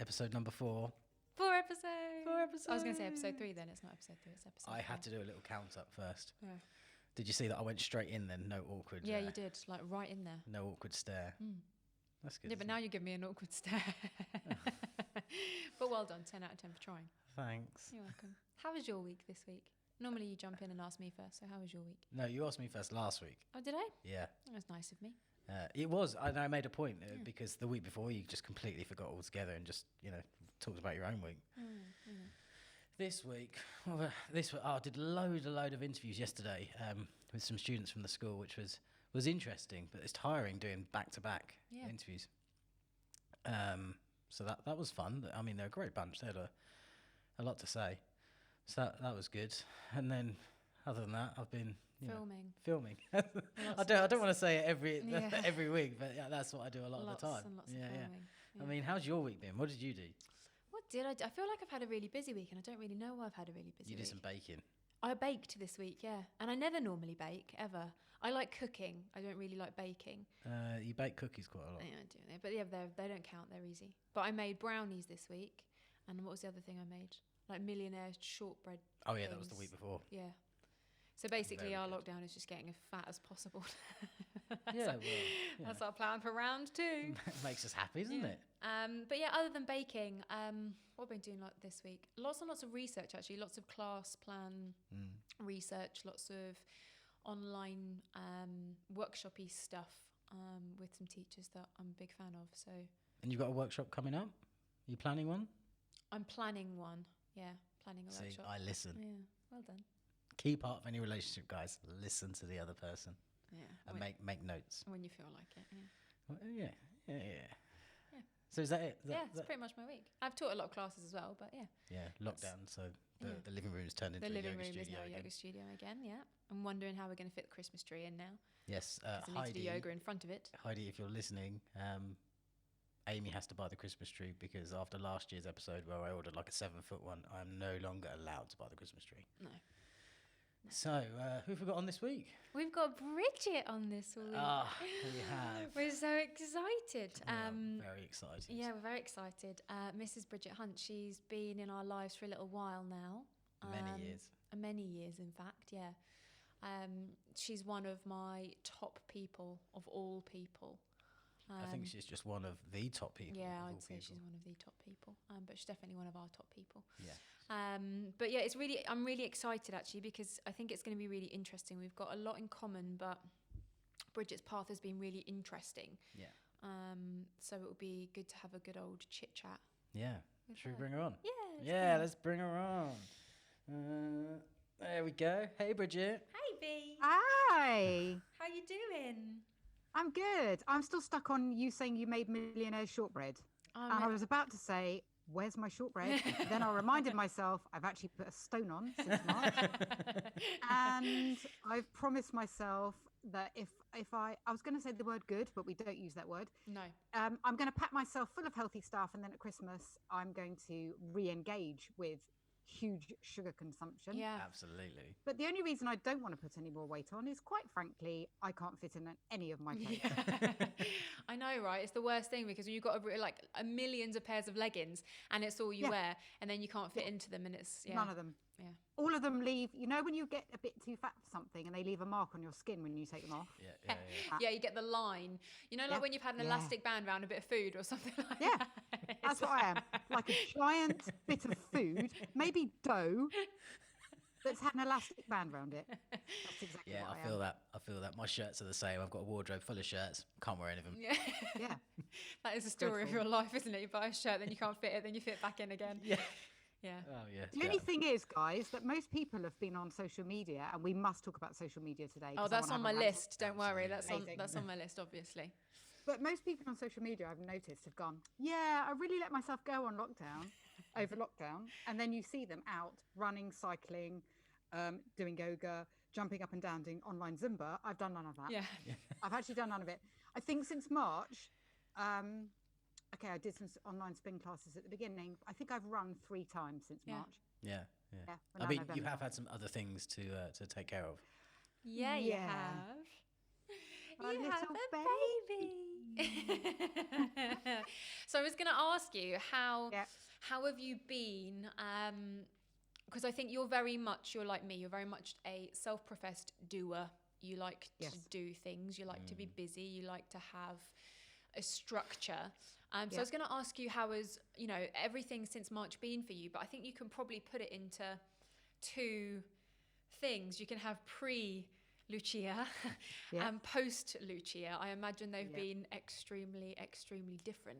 episode number 4. 4 episodes. 4 episodes. I was going to say episode 3 then. It's not episode 3, it's episode 4. I had to do a little count up first. Yeah. Did you see that I went straight in then? No awkward. Yeah, you did. Like right in there. No awkward stare. That's good. Yeah, but now you give me an awkward stare. But well done. 10 out of 10 for trying. Thanks. You're welcome. How was your week this week? Normally you jump in and ask me first. So how was your week? No, you asked me first last week. Oh, did I? Yeah. That was nice of me. It was. I made a point because the week before you just completely forgot altogether and just, talked about your own week. This week, I did a load of interviews yesterday with some students from the school, which was interesting, but it's tiring doing back-to-back interviews. So that was fun. I mean, they're a great bunch. They had a lot to say. So that was good. And then, other than that, I've been filming. I don't want to say it every week, but that's what I do a lot of the time. And lots of filming. Yeah. I mean, how's your week been? What did you do? What did I do? I feel like I've had a really busy week, and I don't really know why I've had a really busy week. You did some baking. I baked this week, yeah. And I never normally bake, ever. I like cooking. I don't really like baking. You bake cookies quite a lot. Yeah, I do. But yeah, they don't count. They're easy. But I made brownies this week. And what was the other thing I made? Like millionaire shortbread Oh, yeah, things. that was the week before. Yeah. So basically Very our good. lockdown is just getting as fat as possible. That's our plan for round 2. Makes us happy, doesn't it? But yeah, other than baking, what have I been doing like this week? Lots and lots of research, actually. Lots of class plan research, lots of online workshop-y stuff with some teachers that I'm a big fan of. So. And you've got a workshop coming up? Are you planning one? I'm planning one. Yeah, planning a workshop. I listen. Yeah, well done. Key part of any relationship, guys. Listen to the other person. Yeah. And make notes. When you feel like it. Yeah. Well, yeah. Yeah. So is that it? It's pretty much my week. I've taught a lot of classes as well, but yeah. Yeah, lockdown. So the living room's turned into The a living yoga room studio is now a again. yoga studio again, yeah. I'm wondering how we're going to fit the Christmas tree in now. Yes, 'Cause I need to do yoga in front of it. Heidi, if you're listening, Amy has to buy the Christmas tree because after last year's episode where I ordered like a 7-foot one, I'm no longer allowed to buy the Christmas tree. No. So, who have we got on this week? We've got Bridget on this week. We have. We're so excited. Very excited. Yeah, we're very excited. Mrs. Bridget Hunt, she's been in our lives for a little while now. Many years. Many years, in fact, yeah. She's one of my top people of all people. I think she's just one of the top people. Yeah, I'd say she's one of the top people, but she's definitely one of our top people. Yeah. But yeah, I'm really excited actually because I think it's going to be really interesting. We've got a lot in common, but Bridget's path has been really interesting. Yeah. So it will be good to have a good old chit chat. Yeah. Should we bring her on? Yeah. Let's bring her on. There we go. Hey, Bridget. Hey, B. Hi. How you doing? I'm good. I'm still stuck on you saying you made millionaire shortbread. And I was about to say, where's my shortbread? Then I reminded myself I've actually put a stone on since March. And I've promised myself that if I was going to say the word good, but we don't use that word. No. I'm going to pack myself full of healthy stuff. And then at Christmas, I'm going to re-engage with huge sugar consumption. Yeah. Absolutely. But the only reason I don't want to put any more weight on is, quite frankly, I can't fit in any of my clothes. I know, right? It's the worst thing because you've got like millions of pairs of leggings and it's all you wear and then you can't fit into them and it's... Yeah. None of them. Yeah. All of them leave, when you get a bit too fat for something and they leave a mark on your skin when you take them off. Yeah, you get the line. Like when you've had an elastic band around a bit of food or something like that. Yeah, that's what I am. Like a giant bit of food, maybe dough, that's had an elastic band around it. That's exactly what I am. I feel that. My shirts are the same. I've got a wardrobe full of shirts. Can't wear any of them. Yeah. That is the story of your life, isn't it? You buy a shirt, then you can't fit it, then you fit back in again. Yeah. Yeah. Oh, yeah. The only thing is, guys, that most people have been on social media, and we must talk about social media today. Oh, that's on my list. Don't worry. Amazing. That's on my list, obviously. But most people on social media, I've noticed, have gone, yeah, I really let myself go on over lockdown. And then you see them out running, cycling, doing yoga, jumping up and down, doing online Zumba. I've done none of that. Yeah. I've actually done none of it. I think since March, I did some online spin classes at the beginning. I think I've run 3 times since March. Yeah. We're I mean, now you November. have had some other things to take care of. Yeah, you have. A You have little a baby. So I was going to ask you how have you been? Because I think you're like me. You're very much a self-professed doer. You like to do things. You like to be busy. You like to have a structure. So I was going to ask you how has, everything since March been for you, but I think you can probably put it into two things. You can have pre-Lucia and post-Lucia. I imagine they've been extremely, extremely different.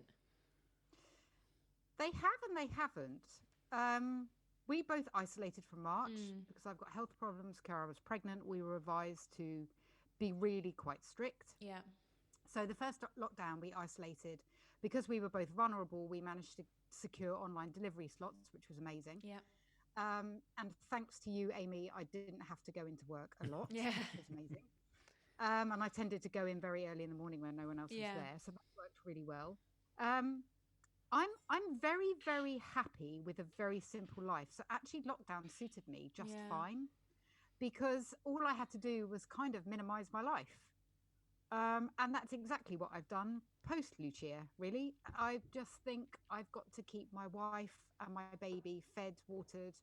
They have and they haven't. We both isolated from March because I've got health problems. Kara was pregnant. We were advised to be really quite strict. Yeah. So the first lockdown, we isolated. Because we were both vulnerable, we managed to secure online delivery slots, which was amazing. Yeah. And thanks to you, Amy, I didn't have to go into work a lot, which was amazing. And I tended to go in very early in the morning when no one else was there. So that worked really well. I'm very, very happy with a very simple life. So actually lockdown suited me just fine, because all I had to do was kind of minimize my life. And that's exactly what I've done post Lucia, really. I just think I've got to keep my wife and my baby fed, watered,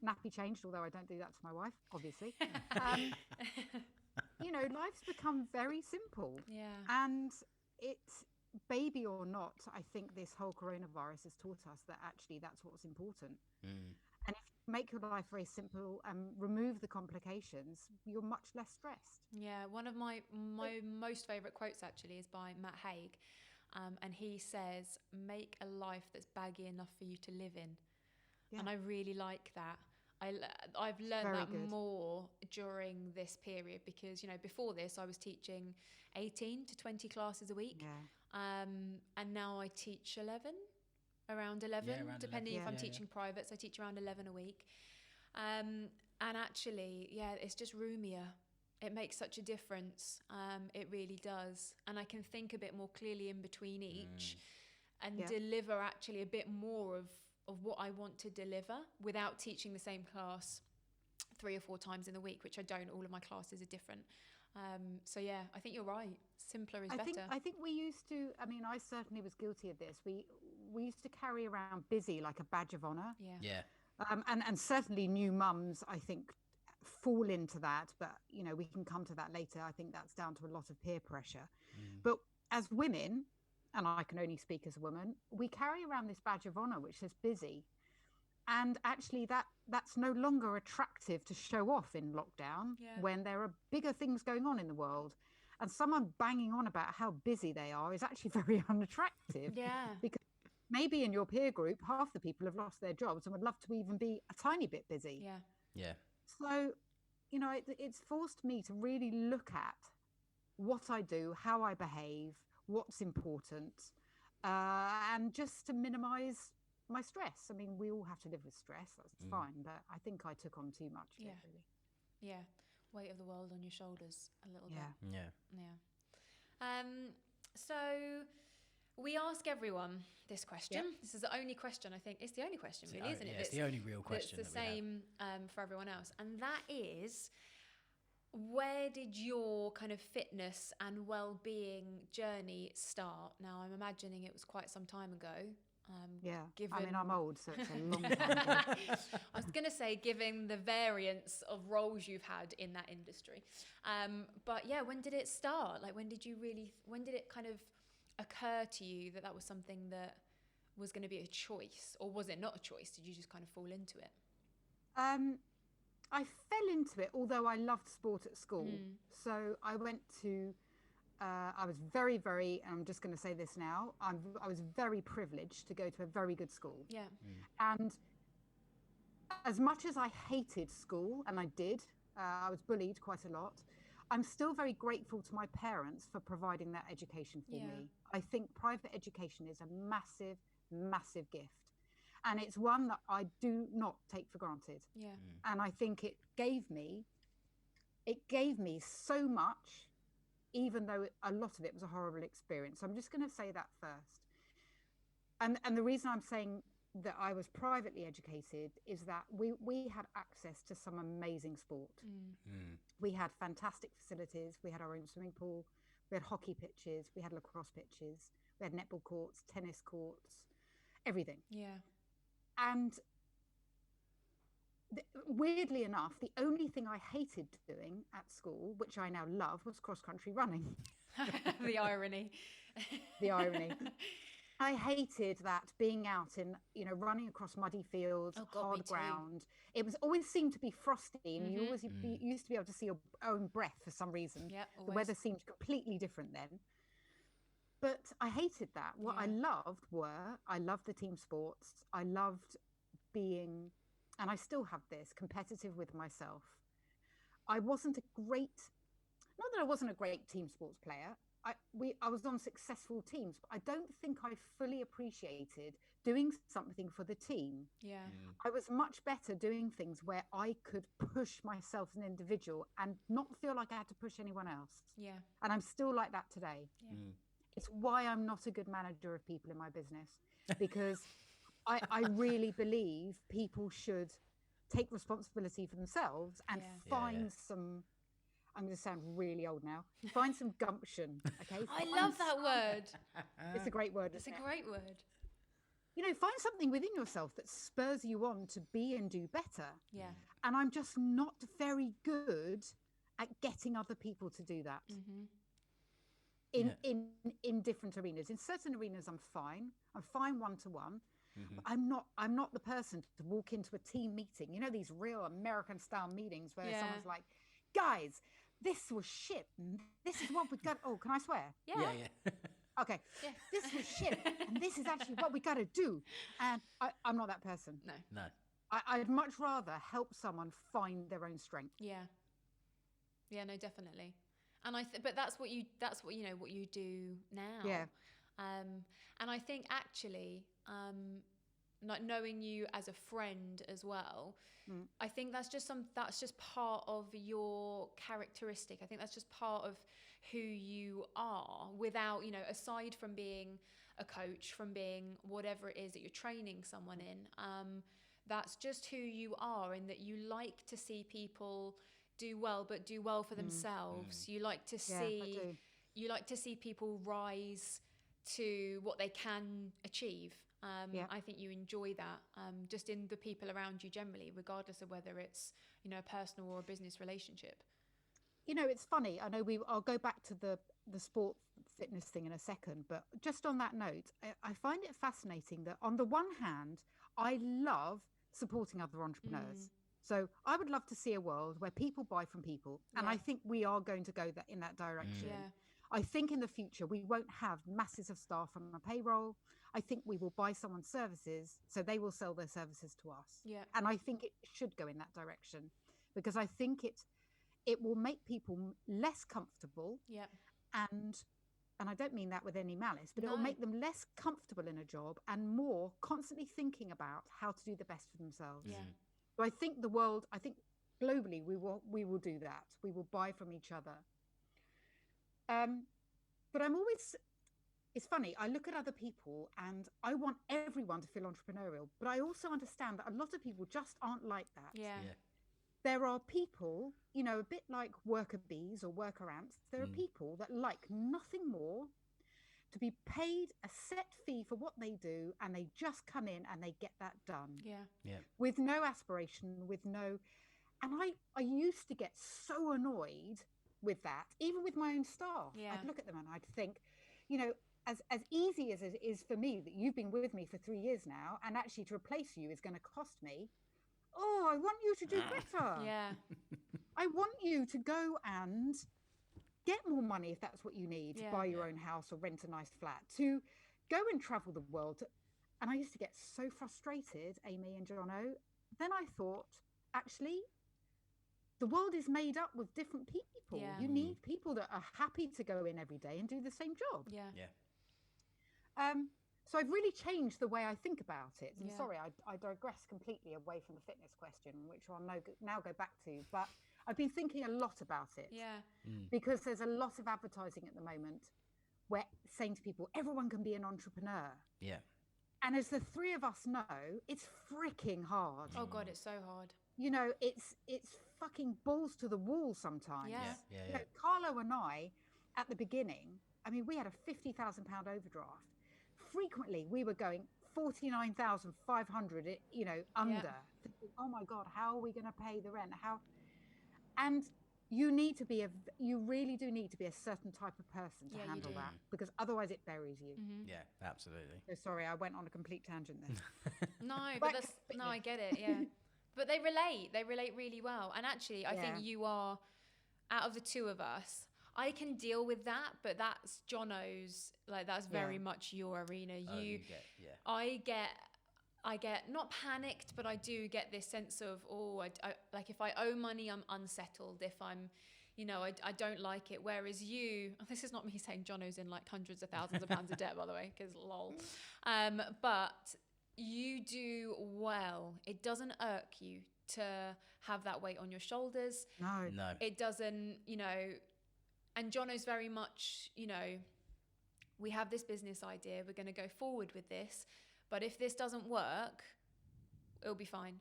nappy changed, although I don't do that to my wife, obviously. Life's become very simple. Yeah. And it's, baby or not, I think this whole coronavirus has taught us that actually that's what's important. And if you make your life very simple and remove the complications, you're much less stressed. Yeah, one of my most favourite quotes actually is by Matt Haig. And he says, make a life that's baggy enough for you to live in. Yeah. And I really like that. I've learned that more during this period because, before this I was teaching 18 to 20 classes a week. Yeah. And now I teach around 11, depending if I'm teaching privates. I teach around 11 a week. And actually, it's just roomier. It makes such a difference. It really does. And I can think a bit more clearly in between each and deliver actually a bit more of what I want to deliver without teaching the same class 3 or 4 times in the week, which I don't. All of my classes are different. I think you're right. Simpler is better. I think we used to, I certainly was guilty of this. We used to carry around busy like a badge of honor. Yeah. And certainly new mums, I think, fall into that. But, we can come to that later. I think that's down to a lot of peer pressure. But as women, and I can only speak as a woman, we carry around this badge of honor, which says busy. And actually that's no longer attractive to show off in lockdown when there are bigger things going on in the world. And someone banging on about how busy they are is actually very unattractive. Yeah. Because maybe in your peer group, half the people have lost their jobs and would love to even be a tiny bit busy. Yeah. Yeah. So, it's forced me to really look at what I do, how I behave, what's important, and just to minimize my stress. We all have to live with stress. That's fine. But I think I took on too much. Yeah. Really. Yeah. Weight of the world on your shoulders a little bit. Yeah. So we ask everyone this question. This is the only question, I think. It's the only question, really, isn't it? It's the only real question. It's the same for everyone else. And that is, where did your kind of fitness and well-being journey start? Now, I'm imagining it was quite some time ago. I'm old, so it's a long time ago. I was going to say, given the variance of roles you've had in that industry. But when did it start? Like, when did it kind of occur to you that was something that was going to be a choice? Or was it not a choice? Did you just kind of fall into it? I fell into it, although I loved sport at school. So I went to... I was very, very, I'm just going to say this now, I was very privileged to go to a very good school. Yeah. And as much as I hated school, and I did, I was bullied quite a lot, I'm still very grateful to my parents for providing that education for me. I think private education is a massive, massive gift. And it's one that I do not take for granted. Yeah. And I think it gave me so much, even though a lot of it was a horrible experience. So I'm just going to say that first. And the reason I'm saying that I was privately educated is that we had access to some amazing sport. We had fantastic facilities. We had our own swimming pool. We had hockey pitches, we had lacrosse pitches, we had netball courts, tennis courts, everything. Yeah. And weirdly enough, the only thing I hated doing at school, which I now love, was cross-country running. The irony. The irony. I hated that, being out in, running across muddy fields, hard ground. It was always seemed to be frosty, and you always used to be able to see your own breath for some reason. Yep, the weather seemed completely different then. But I hated that. What I loved the team sports. I loved being, and I still have this, competitive with myself. I wasn't not that I wasn't a great team sports player. I was on successful teams, but I don't think I fully appreciated doing something for the team. Yeah. I was much better doing things where I could push myself as an individual and not feel like I had to push anyone else. Yeah. And I'm still like that today. Yeah. It's why I'm not a good manager of people in my business, because I really believe people should take responsibility for themselves and find some, I'm going to sound really old now, find some gumption. Okay. I love that word. It's a great word. It's a great word. Find something within yourself that spurs you on to be and do better. Yeah. And I'm just not very good at getting other people to do that. In different arenas. In certain arenas, I'm fine one-to-one. But I'm not the person to walk into a team meeting. These real American style meetings where someone's like, guys, this was shit. This is what we got. Oh, can I swear? Yeah. Okay. Yeah. This was shit. And this is actually what we got to do. And I'm not that person. No. I'd much rather help someone find their own strength. Yeah. Yeah, no, definitely. And but that's what you do now. Yeah. And I think actually, like knowing you as a friend as well, I think that's just part of your characteristic. I think that's just part of who you are, without, aside from being a coach, from being whatever it is that you're training someone in, that's just who you are, in that you like to see people do well, but do well for themselves. You like to see people rise to what they can achieve. I think you enjoy that, just in the people around you generally, regardless of whether it's, a personal or a business relationship. It's funny. I know I'll go back to the sport fitness thing in a second, but just on that note, I find it fascinating that on the one hand, I love supporting other entrepreneurs. So I would love to see a world where people buy from people. And I think we are going to go in that direction. I think in the future, we won't have masses of staff on a payroll. I think we will buy someone's services, so they will sell their services to us. Yeah. And I think it should go in that direction, because I think it will make people less comfortable. Yeah. And I don't mean that with any malice, but it will make them less comfortable in a job and more constantly thinking about how to do the best for themselves. Yeah. So I think globally we will do that. We will buy from each other. But it's funny, I look at other people and I want everyone to feel entrepreneurial, but I also understand that a lot of people just aren't like that. Yeah. There are people, a bit like worker bees or worker ants. There are people that like nothing more to be paid a set fee for what they do, and they just come in and they get that done. Yeah. With no aspiration, and I used to get so annoyed with that, even with my own staff. Yeah. I'd look at them and I'd think, as easy as it is for me that you've been with me for 3 years now, and actually to replace you is going to cost me. Oh, I want you to do better. Yeah. I want you to go and get more money if that's what you need, to buy your own house or rent a nice flat, to go and travel the world. And I used to get so frustrated, Amy and Jono. Then I thought, actually, the world is made up with different people. Yeah. You need people that are happy to go in every day and do the same job. Yeah. So I've really changed the way I think about it. And Yeah. sorry, I digress completely away from the fitness question, which I'll now go back to. But I've been thinking a lot about it. Yeah. Because there's a lot of advertising at the moment where saying to people, everyone can be an entrepreneur. Yeah. And as the three of us know, it's freaking hard. Oh God, it's so hard. It's fucking balls to the wall sometimes. Yeah. Yeah. Carlo and I, at the beginning, I mean, we had a £50,000 overdraft. Frequently, we were going 49,500, under. Thinking, oh my God, how are we going to pay the rent? And you really do need to be a certain type of person to handle that, because otherwise it buries you. Yeah, absolutely. So sorry, I went on a complete tangent there. I get it. Yeah. But they relate really well. And actually, I think you are, out of the two of us, I can deal with that, but that's Jono's, like, that's very much your arena. I get not panicked, but I do get this sense of, I like, if I owe money, I'm unsettled. If I'm, I don't like it. Whereas you, this is not me saying Jono's in like hundreds of thousands of pounds of debt, by the way, because lol. But you do well. It doesn't irk you to have that weight on your shoulders. No. It doesn't, and Jono's very much, we have this business idea. We're going to go forward with this. But if this doesn't work, it'll be fine.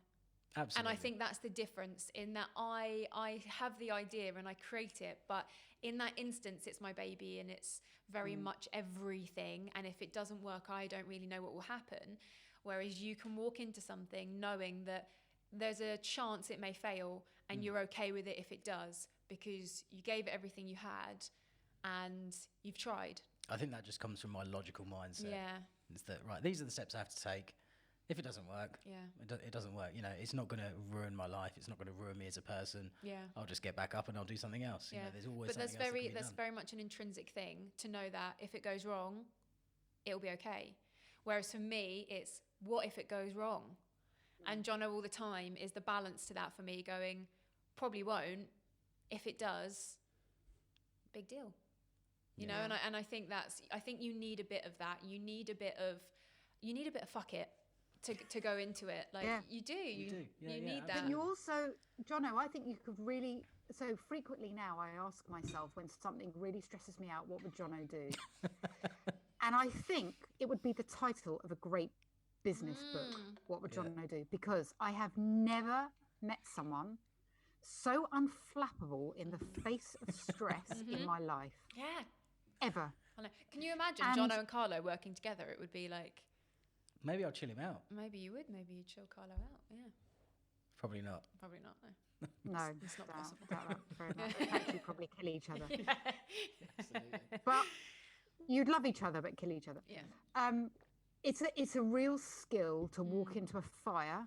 Absolutely. And I think that's the difference, in that I have the idea and I create it, but in that instance, it's my baby and it's very much everything. And if it doesn't work, I don't really know what will happen. Whereas you can walk into something knowing that there's a chance it may fail, and you're okay with it if it does, because you gave it everything you had and you've tried. I think that just comes from my logical mindset. Yeah. It's that, right, these are the steps I have to take. If it doesn't work, it doesn't work. It's not going to ruin my life. It's not going to ruin me as a person. Yeah. I'll just get back up and I'll do something else. Yeah. There's always but something else that can be that's done. very much an intrinsic thing to know that if it goes wrong, it'll be okay. Whereas for me, it's what if it goes wrong? And Jono all the time is the balance to that for me, going, probably won't. If it does, big deal. You know, and I think I think you need a bit of that. You need a bit of fuck it to go into it. Like you do. You need that. But you also, Jono, I think you could really, so frequently now I ask myself, when something really stresses me out, what would Jono do? And I think it would be the title of a great business book. What would Jono do? Because I have never met someone so unflappable in the face of stress in my life. Yeah. Ever. I know. Can you imagine Jono and Carlo working together? It would be like... Maybe I'll chill him out. Maybe you would. Maybe you'd chill Carlo out. Yeah. Probably not. Probably not, no. No. It's not possible. Very much. In fact, you'd probably kill each other. Absolutely. But you'd love each other, but kill each other. Yeah. It's a real skill to walk into a fire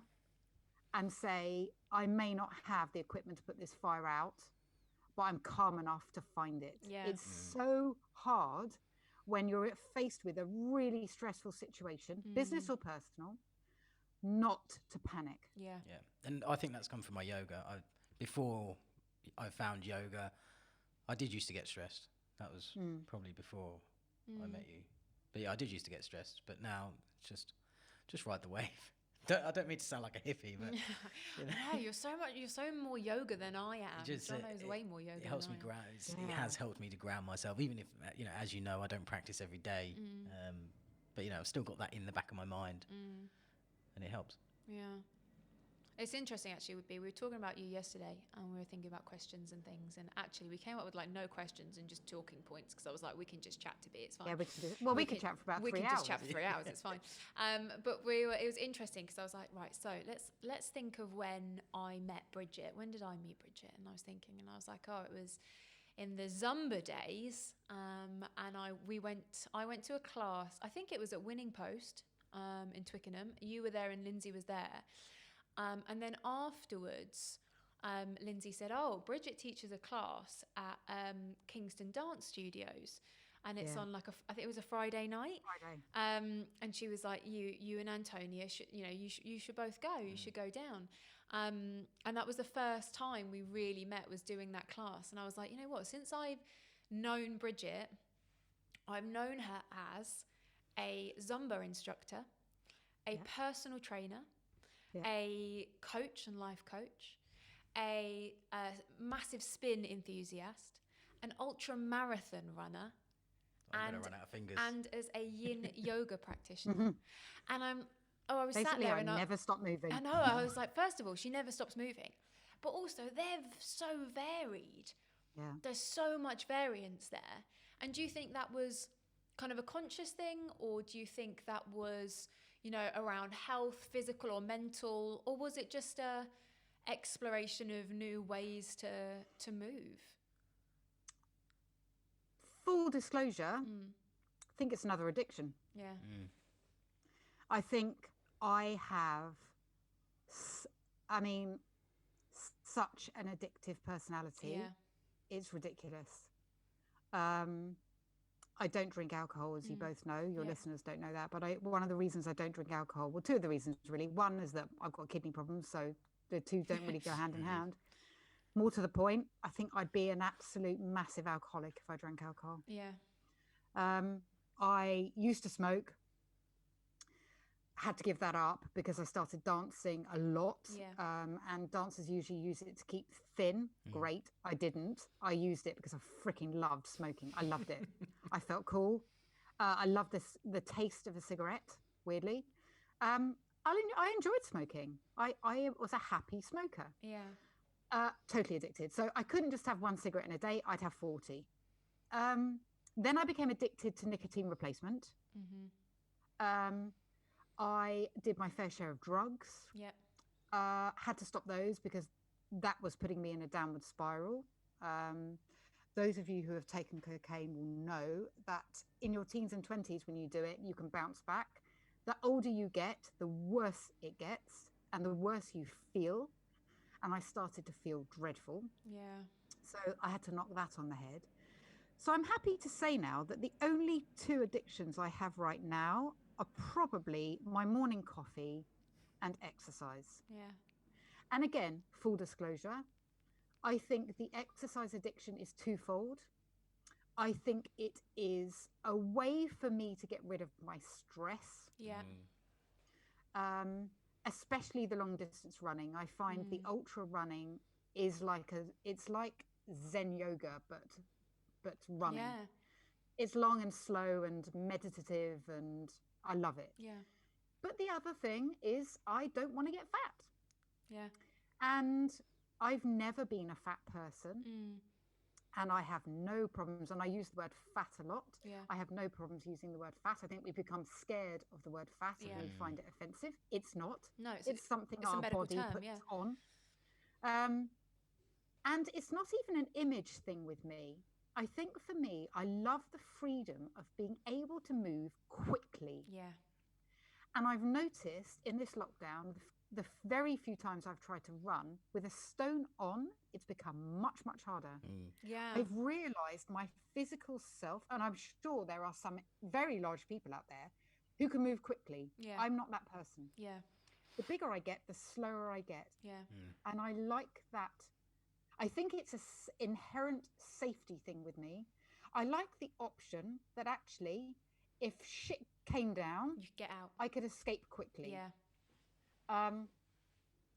and say, I may not have the equipment to put this fire out, but I'm calm enough to find it. Yeah. It's so hard when you're faced with a really stressful situation, business or personal, not to panic. Yeah. Yeah. And I think that's come from my yoga. Before I found yoga, I did used to get stressed. That was probably before I met you. But yeah, I did used to get stressed, but now it's just ride the wave. I don't mean to sound like a hippie, but No, you're so more yoga than I am. Jono's way more yoga. It helps than me I am. ground. It has helped me to ground myself, even if as you know, I don't practice every day. But I've still got that in the back of my mind, and it helps. Yeah. It's interesting, actually, we were talking about you yesterday, and we were thinking about questions and things, and actually we came up with like no questions and just talking points, because I was like, we can just chat to be, it's fine. Yeah, we can do it. Well, we can chat for about 3 hours. We can just chat for 3 hours, it's fine. But it was interesting, because I was like, right, so let's think of when I met Bridget. When did I meet Bridget? And I was thinking, and I was like, it was in the Zumba days, and I went to a class, I think it was at Winning Post in Twickenham. You were there and Lindsay was there. And then afterwards, Lindsay said, Bridget teaches a class at Kingston Dance Studios. And it's on I think it was a Friday night. And she was like, you and Antonia, you should both go. You should go down. And that was the first time we really met, was doing that class. And I was like, you know what? Since I've known Bridget, I've known her as a Zumba instructor, a personal trainer, a coach and life coach, a massive spin enthusiast, an ultra marathon runner, I'm going to run out of fingers. And as a yin yoga practitioner. And I was Basically, sat there I and never stopped moving. I know, I was like, first of all, she never stops moving. But also, they're so varied. Yeah. There's so much variance there. And do you think that was kind of a conscious thing, or do you think that was, you know, around health, physical or mental, or was it just a exploration of new ways to move? Full disclosure, I think it's another addiction. Yeah. I think I have, such an addictive personality. Yeah. It's ridiculous. I don't drink alcohol, as you both know. Your listeners don't know that. But one of the reasons I don't drink alcohol, well, two of the reasons really. One is that I've got kidney problems, so the two don't really go hand in hand. More to the point, I think I'd be an absolute massive alcoholic if I drank alcohol. Yeah. I used to smoke, had to give that up because I started dancing a lot. Yeah. And dancers usually use it to keep thin. Great. I didn't. I used it because I freaking loved smoking. I loved it. I felt cool. I loved the taste of a cigarette, weirdly. I enjoyed smoking. I was a happy smoker. Yeah. Totally addicted. So I couldn't just have one cigarette in a day. I'd have 40. Then I became addicted to nicotine replacement. I did my fair share of drugs. Yeah. Had to stop those because that was putting me in a downward spiral. Those of you who have taken cocaine will know that in your teens and 20s, when you do it, you can bounce back. The older you get, the worse it gets and the worse you feel. And I started to feel dreadful. Yeah. So I had to knock that on the head. So I'm happy to say now that the only two addictions I have right now are probably my morning coffee and exercise. Yeah. And again, full disclosure, I think the exercise addiction is twofold. I think it is a way for me to get rid of my stress. Yeah. Especially the long distance running. I find the ultra running is it's like Zen yoga, but running. Yeah. It's long and slow and meditative, and I love it. Yeah. But the other thing is I don't want to get fat. Yeah. And I've never been a fat person. And I have no problems. And I use the word fat a lot. Yeah. I have no problems using the word fat. I think we've become scared of the word fat and we find it offensive. It's not. No, it's something it's our body term, puts on. And it's not even an image thing with me. I think for me, I love the freedom of being able to move quickly. Yeah. And I've noticed in this lockdown, the very few times I've tried to run with a stone on, it's become much, much harder. Yeah. I've realized my physical self, and I'm sure there are some very large people out there who can move quickly. Yeah. I'm not that person. Yeah. The bigger I get, the slower I get. Yeah. And I like that. I think it's an inherent safety thing with me. I like the option that actually, if shit came down, You get out. I could escape quickly. Yeah.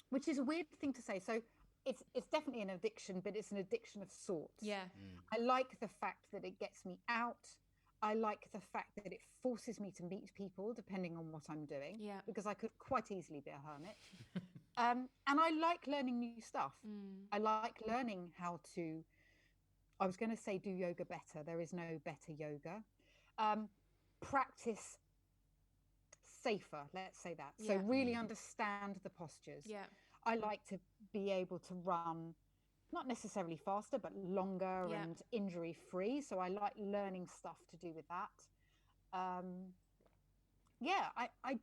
Which is a weird thing to say. So it's definitely an addiction, but it's an addiction of sorts. Yeah. I like the fact that it gets me out. I like the fact that it forces me to meet people depending on what I'm doing. Yeah. Because I could quite easily be a hermit. And I like learning new stuff. I like learning how to, I was going to say do yoga better. There is no better yoga. Practice safer, let's say that. So really understand the postures. Yeah. I like to be able to run, not necessarily faster, but longer and injury free. So I like learning stuff to do with that. I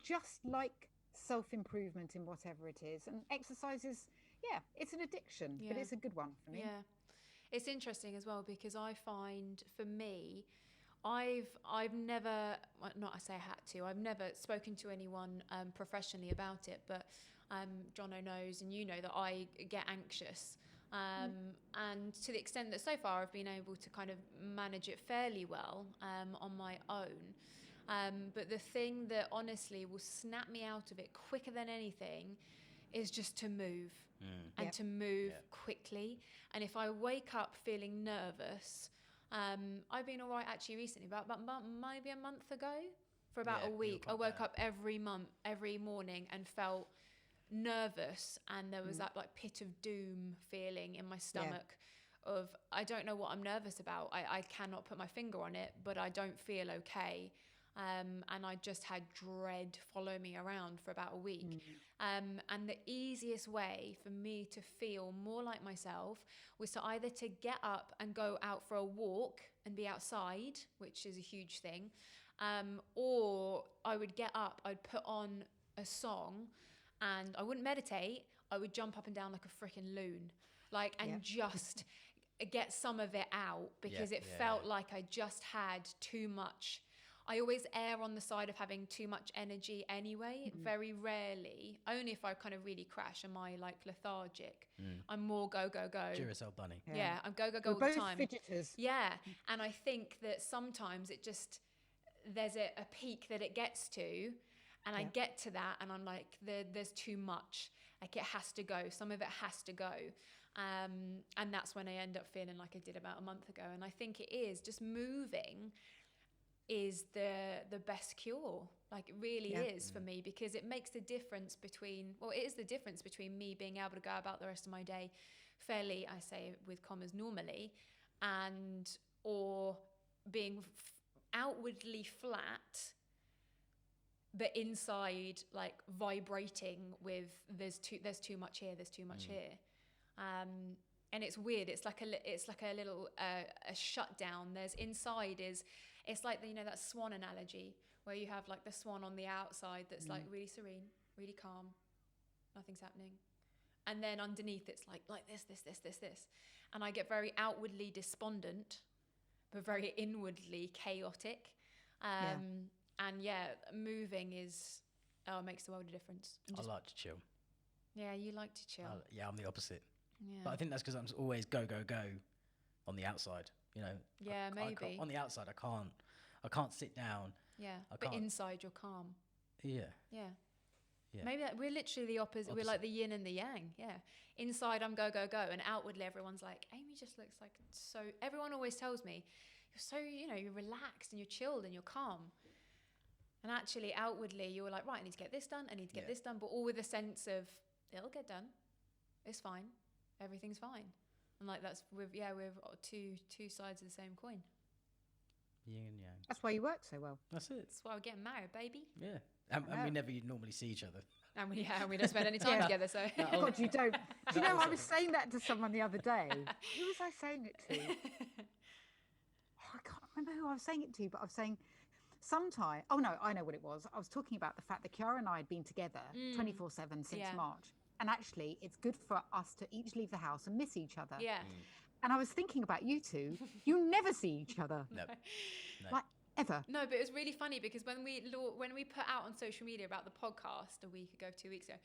just like self-improvement in whatever it is. And exercise is, it's an addiction, but it's a good one for me. Yeah. It's interesting as well because I find for me, I've never, well, not I say I had to, I've never spoken to anyone professionally about it, but Jono knows and you know that I get anxious. And to the extent that so far I've been able to kind of manage it fairly well on my own. But the thing that honestly will snap me out of it quicker than anything is just to move and to move quickly. And if I wake up feeling nervous, I've been all right actually recently, about maybe a month ago, for about a week. I woke up every morning and felt nervous, and there was that like pit of doom feeling in my stomach of I don't know what I'm nervous about. I cannot put my finger on it, but I don't feel okay. And I just had dread follow me around for about a week. And the easiest way for me to feel more like myself was to either to get up and go out for a walk and be outside, which is a huge thing, or I would get up, I'd put on a song, and I wouldn't meditate. I would jump up and down like a freaking loon, and just get some of it out, because it felt like I just had too much. I always err on the side of having too much energy anyway. Very rarely, only if I kind of really crash, am I like lethargic. I'm more go, go, go. Duracell bunny. Yeah, I'm go, go, go all We're both the time. fidgeters. Yeah, and I think that sometimes it just, there's a peak that it gets to, and I get to that and I'm like, there's too much. Like it has to go. Some of it has to go. And that's when I end up feeling like I did about a month ago. And I think it is just moving is the best cure. Like it really is for me, because it makes the difference between, well, it is the difference between me being able to go about the rest of my day fairly, I say with commas, normally, or being outwardly flat, but inside like vibrating with there's too much here, there's too much here. And it's weird. It's like a little a shutdown. There's inside is, it's like that swan analogy where you have like the swan on the outside that's like really serene, really calm, nothing's happening, and then underneath it's like this, and I get very outwardly despondent, but very inwardly chaotic. And moving is makes the world a difference. I like to chill. Yeah, you like to chill. I'm the opposite. Yeah. But I think that's because I'm always go, go, go on the outside, Yeah, maybe. On the outside, I can't sit down. Yeah, but inside you're calm. Yeah. Yeah. Yeah. Maybe we're literally the opposite. We're like the yin and the yang. Yeah. Inside I'm go, go, go. And outwardly everyone's like, Amy just looks like so, everyone always tells me, you're so, you're relaxed and you're chilled and you're calm. And actually outwardly you're like, right, I need to get this done. I need to get this done. But all with a sense of, it'll get done. It's fine. Everything's fine. And like that's we're two sides of the same coin. Yin and yang. That's why you work so well. That's it. That's why we're getting married, baby. Yeah. And we never normally see each other. And we don't spend any time together, so. God, you don't. Do you know, I was saying that to someone the other day. Who was I saying it to? I can't remember who I was saying it to, but I was saying sometime. Oh no, I know what it was. I was talking about the fact that Kiara and I had been together 24/7 since March. And actually, it's good for us to each leave the house and miss each other. Yeah. And I was thinking about you two. You never see each other. No. Like, ever. No, but it was really funny because when we put out on social media about the podcast a week ago, 2 weeks ago,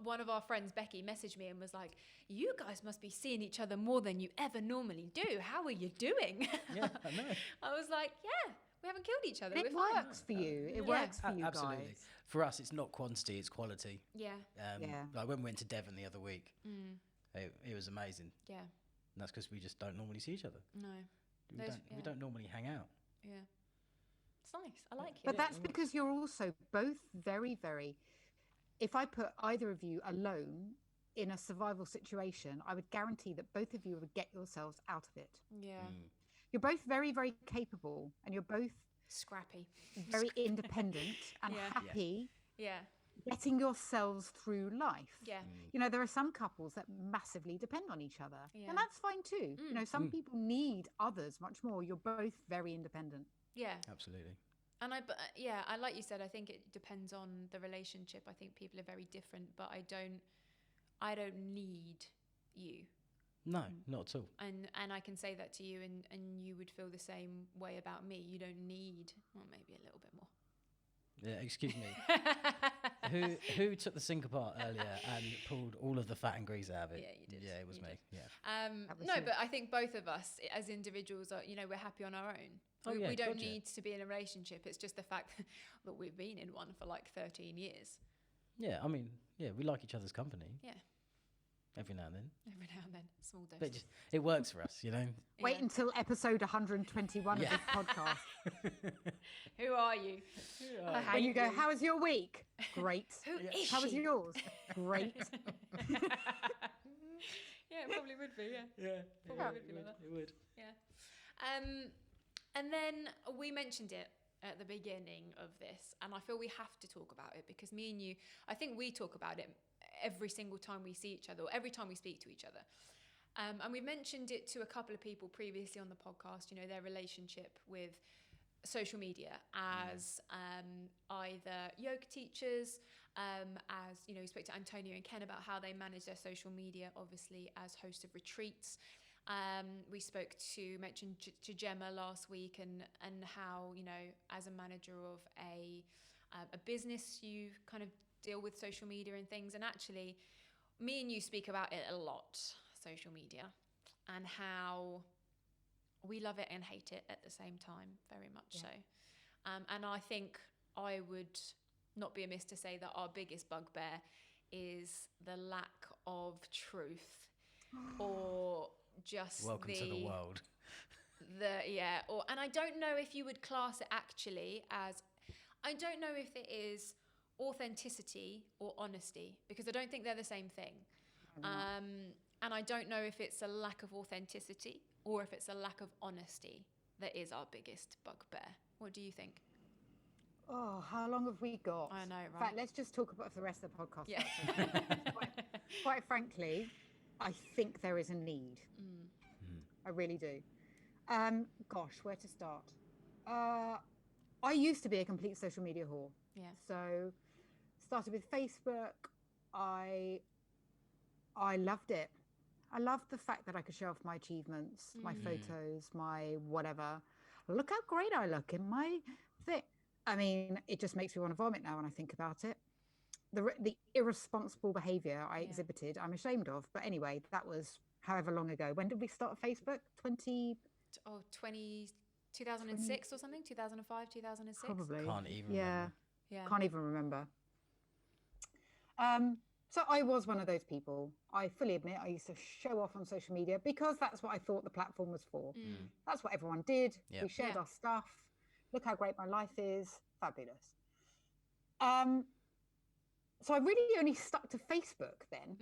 one of our friends, Becky, messaged me and was like, you guys must be seeing each other more than you ever normally do. How are you doing? Yeah, I know. I was like, yeah, we haven't killed each other. It We're fine. works for you. It works for you Absolutely. guys. For us, it's not quantity, it's quality. Yeah. Like when we went to Devon the other week, it was amazing. Yeah. And that's because we just don't normally see each other. No. We don't normally hang out. Yeah. It's nice. I like it. But that's because you're also both very, very... If I put either of you alone in a survival situation, I would guarantee that both of you would get yourselves out of it. Yeah. You're both very, very capable, and you're both scrappy, very independent and happy. Yeah. Getting yourselves through life. Yeah. There are some couples that massively depend on each other, Yeah. and that's fine too. Some people need others much more. You're both very independent. Yeah. Absolutely. And I like you said, I think it depends on the relationship. I think people are very different, but I don't need you. No, not at all. And I can say that to you, and you would feel the same way about me. You don't need, well, maybe a little bit more. Yeah, excuse me. Who took the sink apart earlier and pulled all of the fat and grease out of it? Yeah, you did. Yeah, it was You me. did. Yeah. But I think both of us as individuals are, we're happy on our own. We don't need to be in a relationship. It's just the fact that we've been in one for like 13 years. Yeah, I mean, we like each other's company. Yeah. Every now and then. Every now and then, small doses. But it works for us, Wait until episode 121 of this podcast. Who are you? And you go, how was your week? Great. Who is How was she? yours? Great. Yeah, it probably would be. Yeah. Yeah, Probably would be like that. It would. Yeah. And then we mentioned it at the beginning of this, and I feel we have to talk about it because me and you, I think we talk about it every single time we see each other, or every time we speak to each other. And we mentioned it to a couple of people previously on the podcast, you know, their relationship with social media as either yoga teachers, as, you know, we spoke to Antonio and Ken about how they manage their social media, obviously as hosts of retreats. We mentioned to Gemma last week and how, you know, as a manager of a business, you kind of deal with social media and things. And actually, me and you speak about it a lot, social media, and how we love it and hate it at the same time, very much so. And I think I would not be amiss to say that our biggest bugbear is the lack of truth or just welcome to the world. And I don't know if you would class it actually as, I don't know if it is authenticity or honesty, because I don't think they're the same thing. And I don't know if it's a lack of authenticity or if it's a lack of honesty that is our biggest bugbear. What do you think? Oh, how long have we got? I know, right? In fact, let's just talk about for the rest of the podcast. Yeah. Quite frankly, I think there is a need. I really do. Gosh, where to start? I used to be a complete social media whore. Yeah. So started with Facebook. I loved it. I loved the fact that I could show off my achievements, my photos, my whatever. Look how great I look in my thing. I mean, it just makes me want to vomit now when I think about it. The irresponsible behavior I exhibited, I'm ashamed of. But anyway, that was however long ago. When did we start Facebook? 2006 or something? 2005, 2006? Probably. Can't even remember. Yeah. Can't even remember. So I was one of those people. I fully admit I used to show off on social media because that's what I thought the platform was for. That's what everyone did. Yep. We shared our stuff. Look how great my life is. Fabulous. So I really only stuck to Facebook then.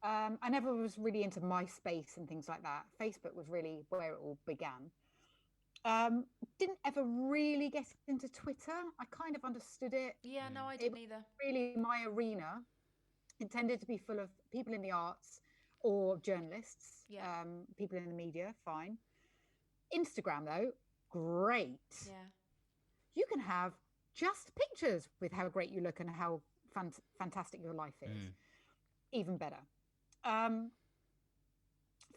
I never was really into MySpace and things like that. Facebook was really where it all began. Didn't ever really get into Twitter. I kind of understood it. Yeah, no, I didn't either. Really my arena. It tended to be full of people in the arts or journalists, people in the media, fine. Instagram, though, great. Yeah. You can have just pictures with how great you look and how fantastic your life is. Even better.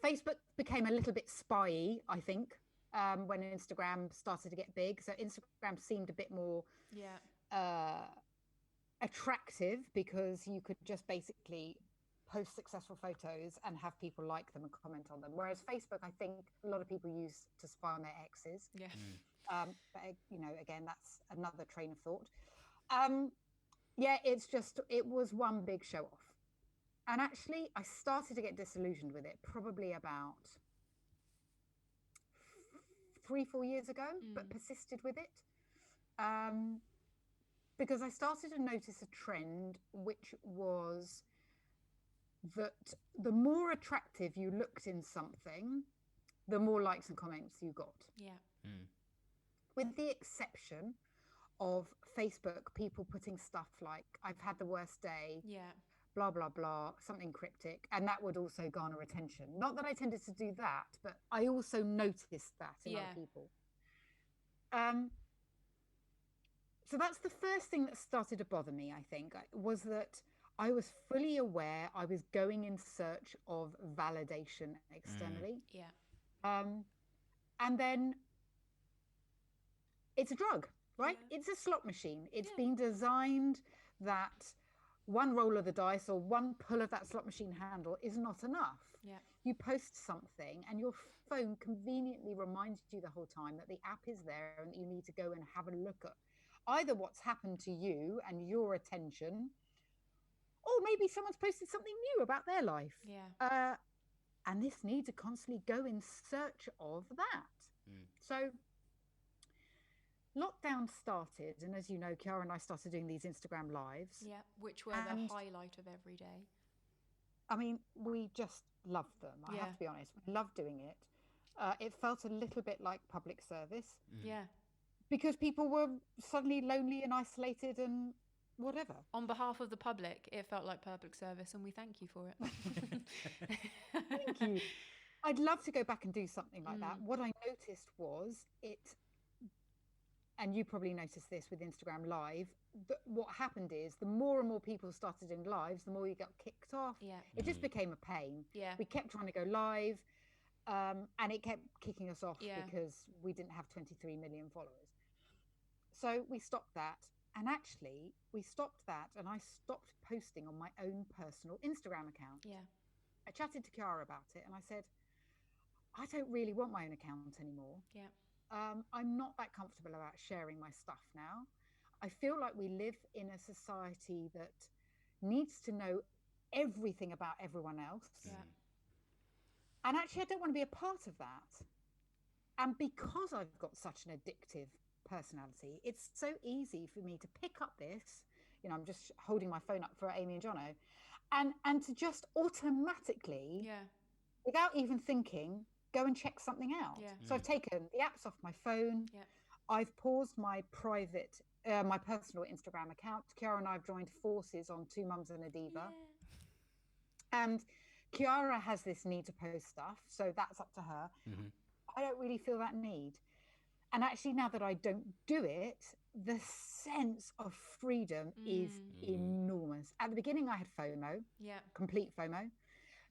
Facebook became a little bit spy-y, I think, when Instagram started to get big. So Instagram seemed a bit more attractive because you could just basically post successful photos and have people like them and comment on them. Whereas Facebook, I think a lot of people use to spy on their exes. Yeah. But, you know, again, that's another train of thought. It was one big show off. And actually, I started to get disillusioned with it probably about 3-4 years ago, but persisted with it. Because I started to notice a trend, which was that the more attractive you looked in something, the more likes and comments you got. Yeah. With the exception of Facebook, people putting stuff like, I've had the worst day, blah, blah, blah, something cryptic. And that would also garner attention. Not that I tended to do that, but I also noticed that in other people. So that's the first thing that started to bother me, I think, was that I was fully aware I was going in search of validation externally. And then it's a drug, right? It's a slot machine. It's been designed that one roll of the dice or one pull of that slot machine handle is not enough. You post something and your phone conveniently reminds you the whole time that the app is there and that you need to go and have a look at either what's happened to you and your attention, or maybe someone's posted something new about their life. And this need to constantly go in search of that. So lockdown started, and as you know, Kiara and I started doing these Instagram lives. Which were the highlight of every day. I mean, we just loved them. I have to be honest. We loved doing it. It felt a little bit like public service. Yeah. Because people were suddenly lonely and isolated and whatever. On behalf of the public, it felt like public service, and we thank you for it. Thank you. I'd love to go back and do something like that. What I noticed was and you probably noticed this with Instagram Live, what happened is the more and more people started doing lives, the more you got kicked off. Yeah. It just became a pain. Yeah. We kept trying to go live, and it kept kicking us off because we didn't have 23 million followers. So we stopped that. And actually, we stopped that, and I stopped posting on my own personal Instagram account. Yeah. I chatted to Chiara about it, and I said, I don't really want my own account anymore. Yeah. I'm not that comfortable about sharing my stuff now. I feel like we live in a society that needs to know everything about everyone else. Yeah. And actually, I don't want to be a part of that. And because I've got such an addictive personality, it's so easy for me to pick up this, I'm just holding my phone up for Amy and Jono, and to just automatically, without even thinking, go and check something out. Yeah. So I've taken the apps off my phone. Yeah. I've paused my my personal Instagram account. Chiara and I have joined forces on Two Mums and a Diva. Yeah. And Chiara has this need to post stuff, so that's up to her. I don't really feel that need. And actually, now that I don't do it, the sense of freedom is enormous. At the beginning, I had FOMO, complete FOMO.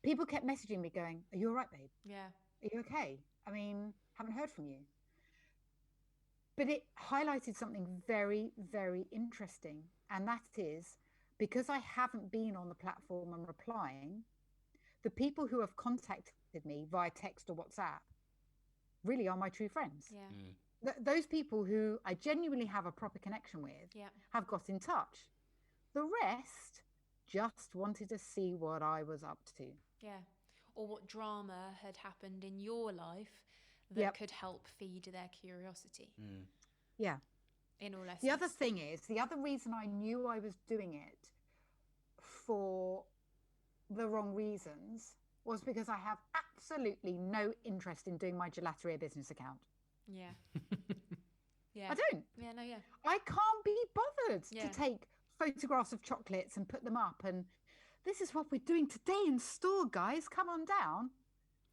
People kept messaging me going, are you all right, babe? Yeah. Are you okay? I mean, haven't heard from you. But it highlighted something very, very interesting. And that is, because I haven't been on the platform and replying, the people who have contacted me via text or WhatsApp really are my true friends. Yeah. Those people who I genuinely have a proper connection with have got in touch. The rest just wanted to see what I was up to. Yeah. Or what drama had happened in your life that could help feed their curiosity. Yeah. In all essence. The other thing is, the other reason I knew I was doing it for the wrong reasons was because I have absolutely no interest in doing my gelateria business account. Yeah. Yeah. I don't. Yeah, no, yeah. I can't be bothered Yeah. to take photographs of chocolates and put them up and this is what we're doing today in store, guys. Come on down.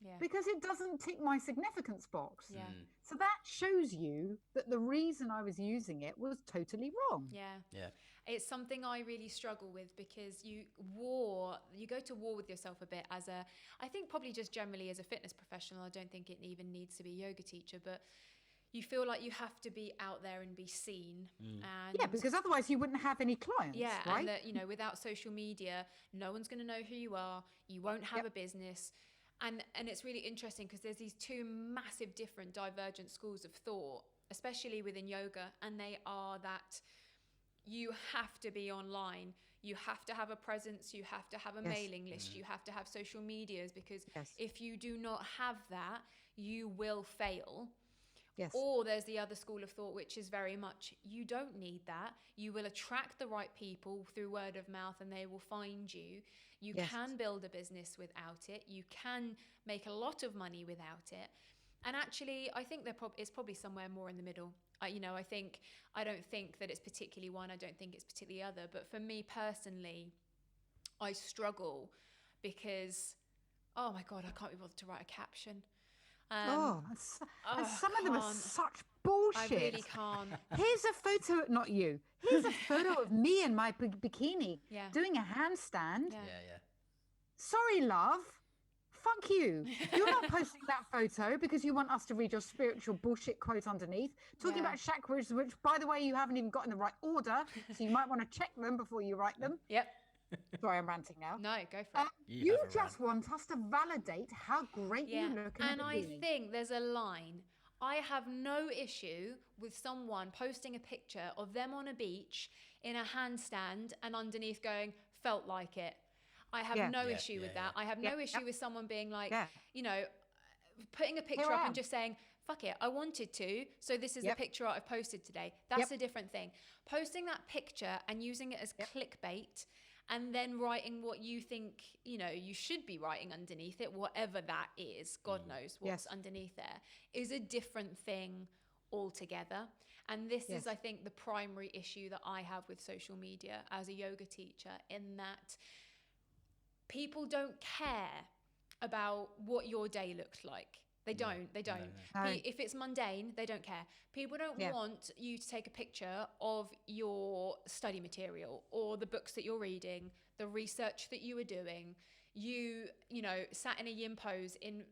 Yeah. Because it doesn't tick my significance box. Yeah. So that shows you that the reason I was using it was totally wrong. Yeah. Yeah. It's something I really struggle with because you go to war with yourself a bit I think probably just generally as a fitness professional. I don't think it even needs to be a yoga teacher, but you feel like you have to be out there and be seen. And yeah, because otherwise you wouldn't have any clients, right? And that, without social media, no one's going to know who you are. You won't have a business. And it's really interesting because there's these two massive different divergent schools of thought, especially within yoga. And they are that you have to be online. You have to have a presence. You have to have a mailing list. You have to have social medias because if you do not have that, you will fail. Yes. Or there's the other school of thought, which is very much, you don't need that. You will attract the right people through word of mouth and they will find you. You can build a business without it. You can make a lot of money without it. And actually, I think it's probably somewhere more in the middle. I don't think that it's particularly one. I don't think it's particularly other. But for me personally, I struggle because, oh my God, I can't be bothered to write a caption. And some of them are such bullshit. I really can't. Here's a photo, not you. Here's a photo of me in my bikini doing a handstand. Yeah. Sorry, love. Fuck you. You're not posting that photo because you want us to read your spiritual bullshit quote underneath. Talking about chakras, which, by the way, you haven't even got in the right order. So you might want to check them before you write them. Yep. Sorry, I'm ranting now. No, go for it. You just want us to validate how great you look in the bikini. I think there's a line. I have no issue with someone posting a picture of them on a beach in a handstand and underneath going, felt like it. I have no issue with that. I have no issue with someone being like, putting a picture up and just saying, fuck it, I wanted to, so this is the picture I've posted today. That's a different thing. Posting that picture and using it as clickbait and then writing what you think, you should be writing underneath it, whatever that is, God knows what's underneath there, is a different thing altogether. And this is, I think, the primary issue that I have with social media as a yoga teacher, in that people don't care about what your day looks like. They don't. No. If it's mundane, they don't care. People don't want you to take a picture of your study material or the books that you're reading, the research that you were doing. You sat in a yin pose in,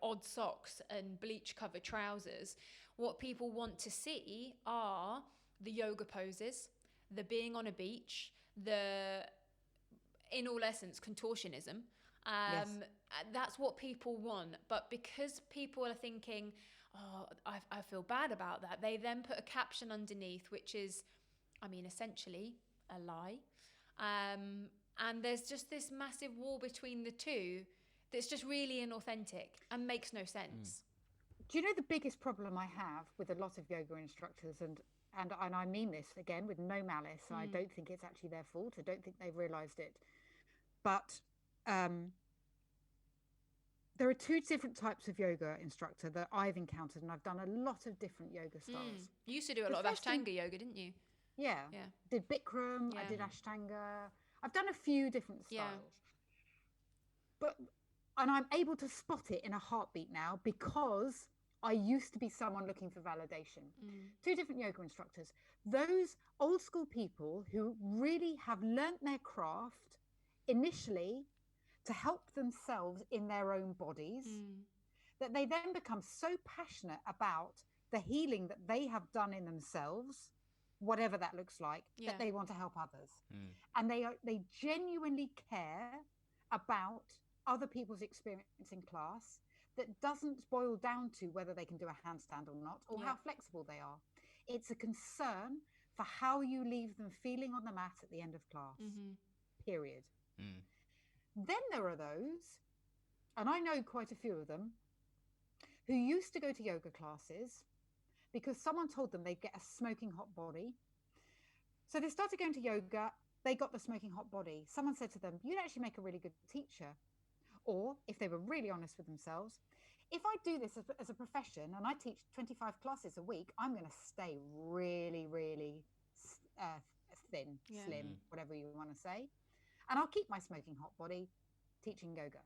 odd socks and bleach covered trousers. What people want to see are the yoga poses, the being on a beach, in all essence, contortionism. That's what people want. But because people are thinking, oh, I feel bad about that, they then put a caption underneath, which is, essentially a lie. And there's just this massive wall between the two that's just really inauthentic and makes no sense. Do you know the biggest problem I have with a lot of yoga instructors, and I mean this again with no malice, I don't think it's actually their fault. I don't think they've realised it. But there are two different types of yoga instructor that I've encountered, and I've done a lot of different yoga styles. You used to do a lot of Ashtanga yoga, didn't you? Yeah. Did Bikram, I did Ashtanga. I've done a few different styles. And I'm able to spot it in a heartbeat now, because I used to be someone looking for validation. Two different yoga instructors. Those old school people who really have learnt their craft initially to help themselves in their own bodies, that they then become so passionate about the healing that they have done in themselves, whatever that looks like, that they want to help others. And they genuinely care about other people's experience in class. That doesn't boil down to whether they can do a handstand or not, or how flexible they are. It's a concern for how you leave them feeling on the mat at the end of class, period. Then there are those, and I know quite a few of them, who used to go to yoga classes because someone told them they'd get a smoking hot body. So they started going to yoga, they got the smoking hot body. Someone said to them, you'd actually make a really good teacher. Or if they were really honest with themselves, if I do this as a profession and I teach 25 classes a week, I'm going to stay really, really thin, slim, whatever you want to say. And I'll keep my smoking hot body teaching yoga.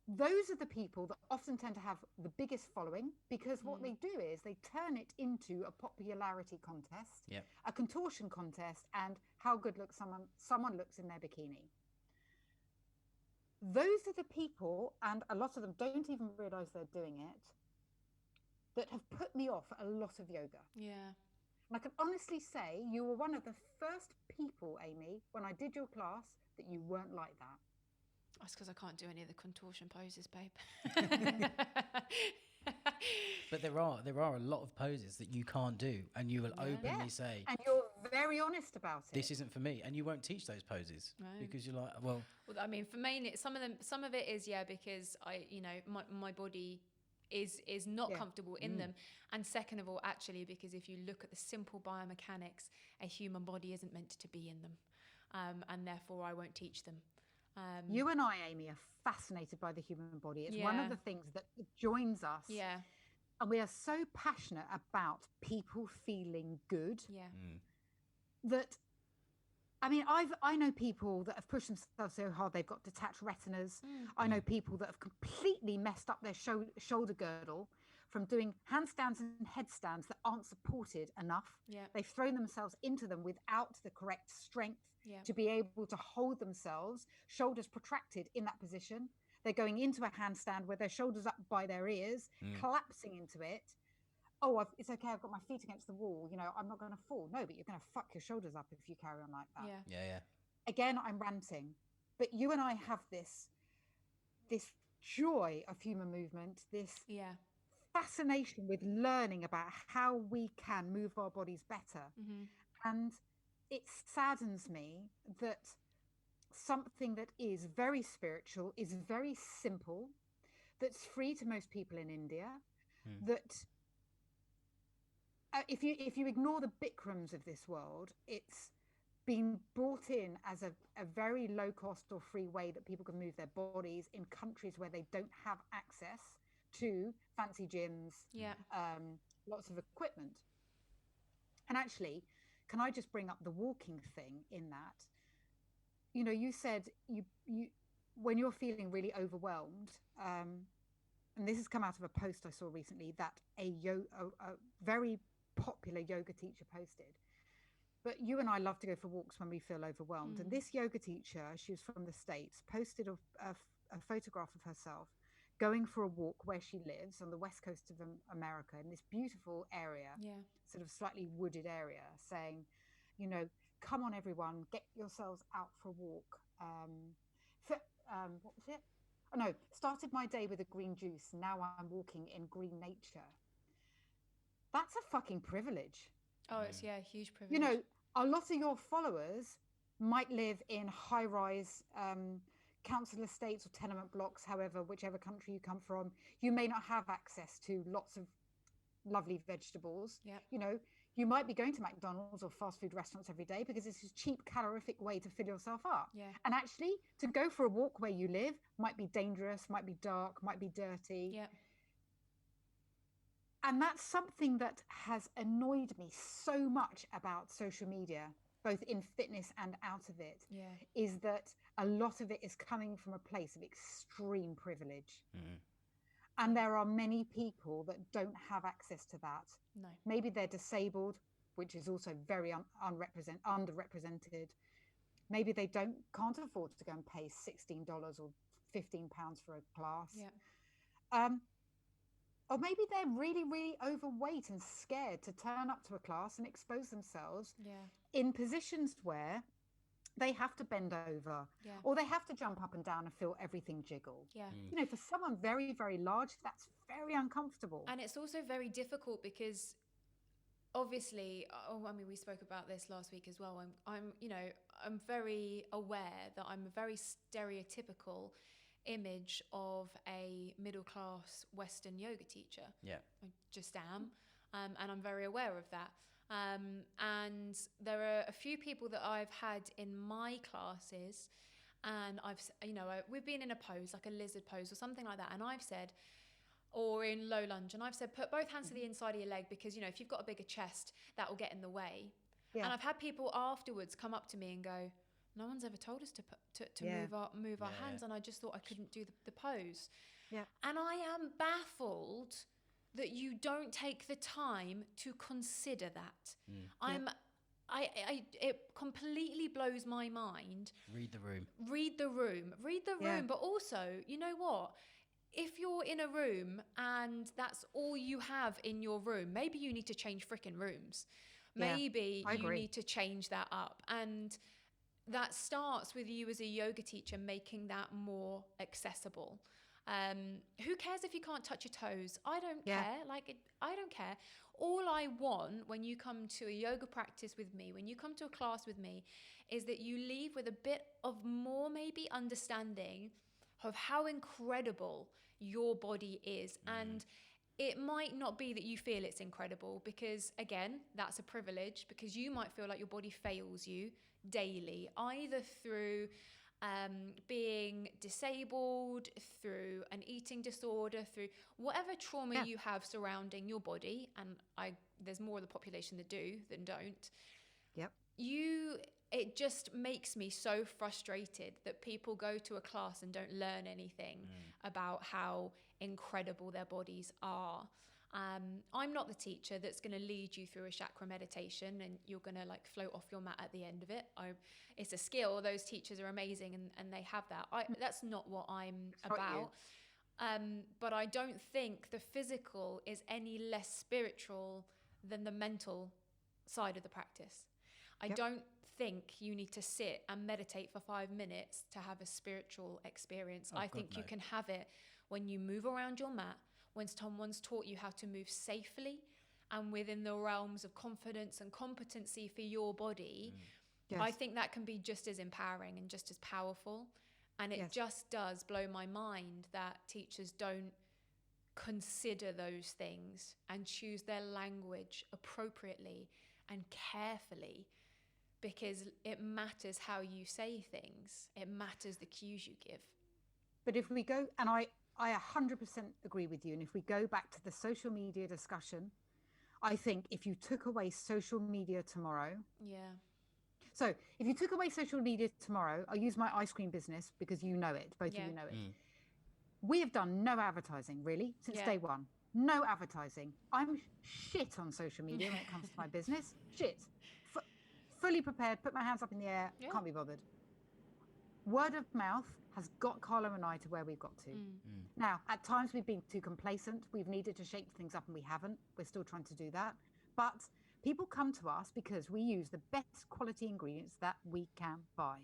Those are the people that often tend to have the biggest following, because what they do is they turn it into a popularity contest, a contortion contest, and how good looks someone looks in their bikini. Those are the people, and a lot of them don't even realize they're doing it, that have put me off a lot of yoga. And I can honestly say you were one of the first people, Amy, when I did your class, that you weren't like that. That's because I can't do any of the contortion poses, babe. But there are a lot of poses that you can't do, and you will openly say, and you're very honest about it. This isn't for me, and you won't teach those poses because you're like, well, I mean, for me, some of it is because my body is not comfortable in them, and second of all, actually, because if you look at the simple biomechanics, a human body isn't meant to be in them, and therefore I won't teach them. You and I, Amy, are fascinated by the human body. It's one of the things that joins us. And we are so passionate about people feeling good. That, I mean, I know people that have pushed themselves so hard they've got detached retinas. I know people that have completely messed up their shoulder girdle from doing handstands and headstands that aren't supported enough. They've thrown themselves into them without the correct strength to be able to hold themselves, shoulders protracted in that position. They're going into a handstand with their shoulders up by their ears, collapsing into it. Oh, it's okay, I've got my feet against the wall. I'm not going to fall. No, but you're going to fuck your shoulders up if you carry on like that. Again, I'm ranting. But you and I have this joy of human movement, this fascination with learning about how we can move our bodies better. And it saddens me that something that is very spiritual, is very simple, that's free to most people in India, that if you ignore the Bikrams of this world, it's been brought in as a very low cost or free way that people can move their bodies in countries where they don't have access to fancy gyms, lots of equipment. And actually, can I just bring up the walking thing in that? You know, you said you when you're feeling really overwhelmed, and this has come out of a post I saw recently that a very popular yoga teacher posted. But you and I love to go for walks when we feel overwhelmed. And this yoga teacher, she was from the States, posted a photograph of herself going for a walk where she lives on the west coast of America in this beautiful area, sort of slightly wooded area, saying, you know, come on, everyone, get yourselves out for a walk. What was it? Oh, no, started my day with a green juice. Now I'm walking in green nature. That's a fucking privilege. Oh, it's huge privilege. You know, a lot of your followers might live in high-rise council estates or tenement blocks, however, whichever country you come from. You may not have access to lots of lovely vegetables. You know, you might be going to McDonald's or fast food restaurants every day because it's a cheap, calorific way to fill yourself up. And actually, to go for a walk where you live might be dangerous, might be dark, might be dirty. And that's something that has annoyed me so much about social media, both in fitness and out of it, is that a lot of it is coming from a place of extreme privilege. And there are many people that don't have access to that. No. Maybe they're disabled, which is also very underrepresented. Maybe they can't afford to go and pay $16 or £15 for a class. Or maybe they're really, really overweight and scared to turn up to a class and expose themselves in positions where they have to bend over or they have to jump up and down and feel everything jiggle. You know, for someone very, very large, that's very uncomfortable. And it's also very difficult because obviously, I mean, we spoke about this last week as well. I'm very aware that I'm a very stereotypical image of a middle-class Western yoga teacher. I just am, and I'm very aware of that. And there are a few people that I've had in my classes, and we've been in a pose, like a lizard pose or something like that, and I've said, or in low lunge, and I've said, put both hands to the inside of your leg because, you know, if you've got a bigger chest, that will get in the way. And I've had people afterwards come up to me and go, no one's ever told us to move our hands, and I just thought I couldn't do the pose. And I am baffled that you don't take the time to consider that. It completely blows my mind. Read the room. But also, you know what? If you're in a room and that's all you have in your room, maybe you need to change freaking rooms. Maybe you need to change that up. And that starts with you as a yoga teacher making that more accessible. Who cares if you can't touch your toes? I don't care. I don't care. All I want when you come to a yoga practice with me, when you come to a class with me, is that you leave with a bit of more maybe understanding of how incredible your body is. And it might not be that you feel it's incredible because, again, that's a privilege because you might feel like your body fails you daily, either through being disabled, through an eating disorder, through whatever trauma you have surrounding your body, and there's more of the population that do than don't. It just makes me so frustrated that people go to a class and don't learn anything about how incredible their bodies are. I'm not the teacher that's going to lead you through a chakra meditation and you're going to like float off your mat at the end of it. It's a skill. Those teachers are amazing and they have that. That's not what I'm about. But I don't think the physical is any less spiritual than the mental side of the practice. I don't think you need to sit and meditate for 5 minutes to have a spiritual experience. I think you can have it when you move around your mat, when someone's taught you how to move safely and within the realms of confidence and competency for your body. I think that can be just as empowering and just as powerful. And it just does blow my mind that teachers don't consider those things and choose their language appropriately and carefully, because it matters how you say things. It matters the cues you give. But if we go, and I 100% agree with you, and if we go back to the social media discussion, I think if you took away social media tomorrow, so if you took away social media tomorrow, I'll use my ice cream business because you know it, both of you know it. We have done no advertising really since day one. No advertising. I'm shit on social media when it comes to my business. Shit. Fully prepared, put my hands up in the air, can't be bothered. Word of mouth has got Carlo and I to where we've got to. Now, at times we've been too complacent. We've needed to shake things up and we haven't. We're still trying to do that. But people come to us because we use the best quality ingredients that we can buy.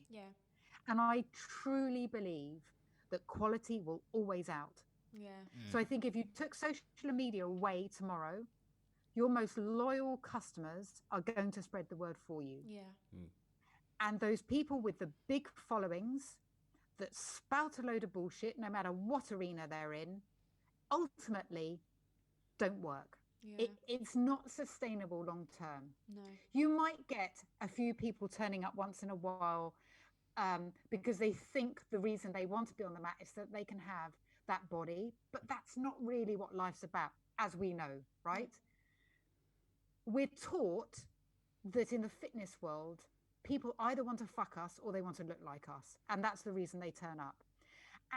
And I truly believe that quality will always out. So I think if you took social media away tomorrow, your most loyal customers are going to spread the word for you. And those people with the big followings that spout a load of bullshit, no matter what arena they're in, ultimately don't work. It's not sustainable long term. You might get a few people turning up once in a while because they think the reason they want to be on the mat is that they can have that body, but that's not really what life's about, as we know, right? We're taught that in the fitness world, people either want to fuck us or they want to look like us, and that's the reason they turn up.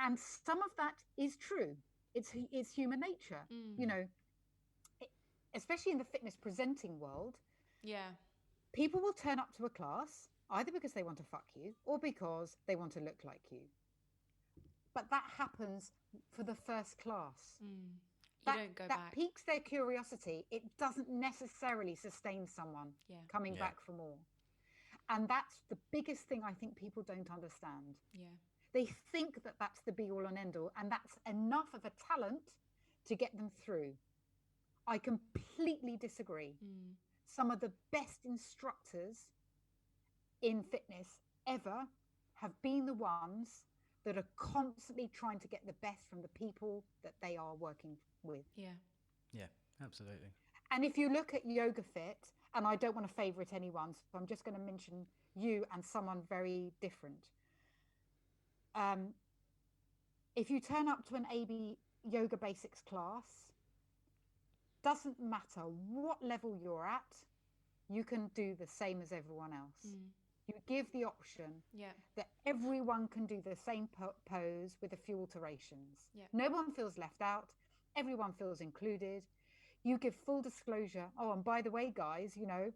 And some of that is true. It's human nature, you know, especially in the fitness presenting world. People will turn up to a class either because they want to fuck you or because they want to look like you. But that happens for the first class. That piques their curiosity. It doesn't necessarily sustain someone coming back for more. And that's the biggest thing I think people don't understand. They think that that's the be all and end all, and that's enough of a talent to get them through. I completely disagree. Some of the best instructors in fitness ever have been the ones that are constantly trying to get the best from the people that they are working with. Yeah, absolutely. And if you look at Yoga Fit, and I don't want to favorite anyone, so I'm just going to mention you and someone very different. If you turn up to an AB Yoga Basics class, doesn't matter what level you're at, you can do the same as everyone else. You give the option that everyone can do the same pose with a few alterations. No one feels left out. Everyone feels included. You give full disclosure. Oh, and by the way, guys, you know,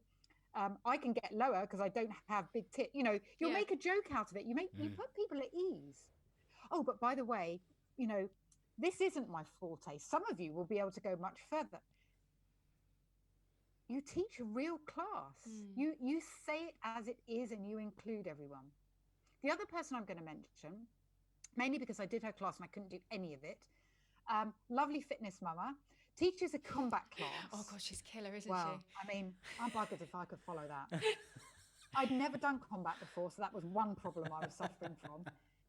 I can get lower because I don't have big tits. You know, you'll make a joke out of it. You put people at ease. Oh, but by the way, you know, this isn't my forte. Some of you will be able to go much further. You teach a real class. You say it as it is and you include everyone. The other person I'm going to mention, mainly because I did her class and I couldn't do any of it, lovely fitness mama, teaches a combat class. Oh gosh, she's killer, isn't she? I mean, I'm buggered if I could follow that. I'd never done combat before, so that was one problem I was suffering from.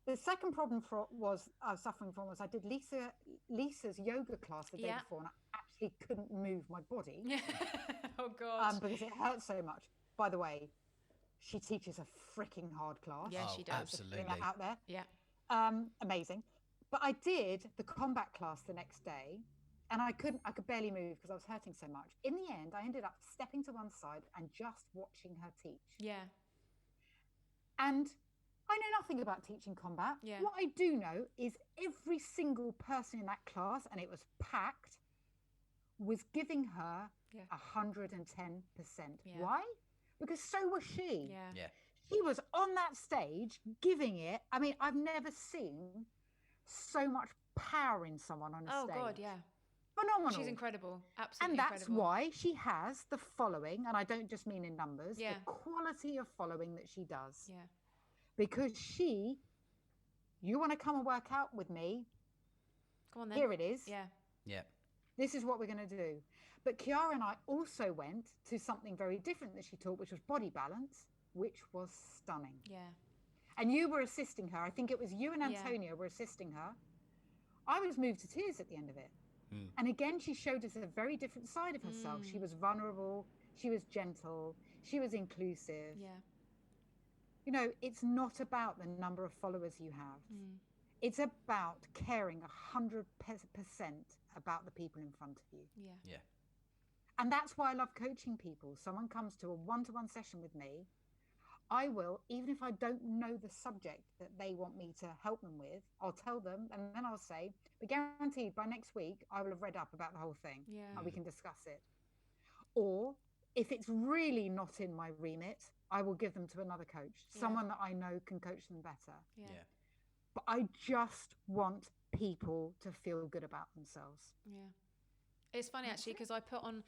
The second problem I was suffering from was I did Lisa's yoga class the day before, and I actually couldn't move my body. Oh God! Because it hurt so much. By the way, she teaches a freaking hard class. Yeah, she does. Absolutely. That out there. Yeah. Amazing. But I did the combat class the next day, and I could barely move because I was hurting so much. In the end, I ended up stepping to one side and just watching her teach. Yeah. And I know nothing about teaching combat. What I do know is every single person in that class, and it was packed, was giving her 110%. Why? Because so was she. She was on that stage giving it. I mean, I've never seen so much power in someone on a stage. Oh God, yeah. Phenomenal. She's incredible. Absolutely and that's incredible. why she has the following, and I don't just mean in numbers, the quality of following that she does. Because you want to come and work out with me? Go on then. Here it is. Yeah. This is what we're going to do. But Chiara and I also went to something very different that she taught, which was body balance, which was stunning. And you were assisting her. I think it was you and Antonia were assisting her. I was moved to tears at the end of it. And again, she showed us a very different side of herself. She was vulnerable, she was gentle, she was inclusive. Yeah. You know, it's not about the number of followers you have. It's about caring 100% about the people in front of you. Yeah. Yeah. And that's why I love coaching people. Someone comes to a one-to-one session with me, I will, even if I don't know the subject that they want me to help them with, I'll tell them, and then I'll say, but guaranteed by next week, I will have read up about the whole thing and we can discuss it. Or if it's really not in my remit, I will give them to another coach, someone that I know can coach them better. Yeah. But I just want people to feel good about themselves. Yeah. It's funny actually, because I put on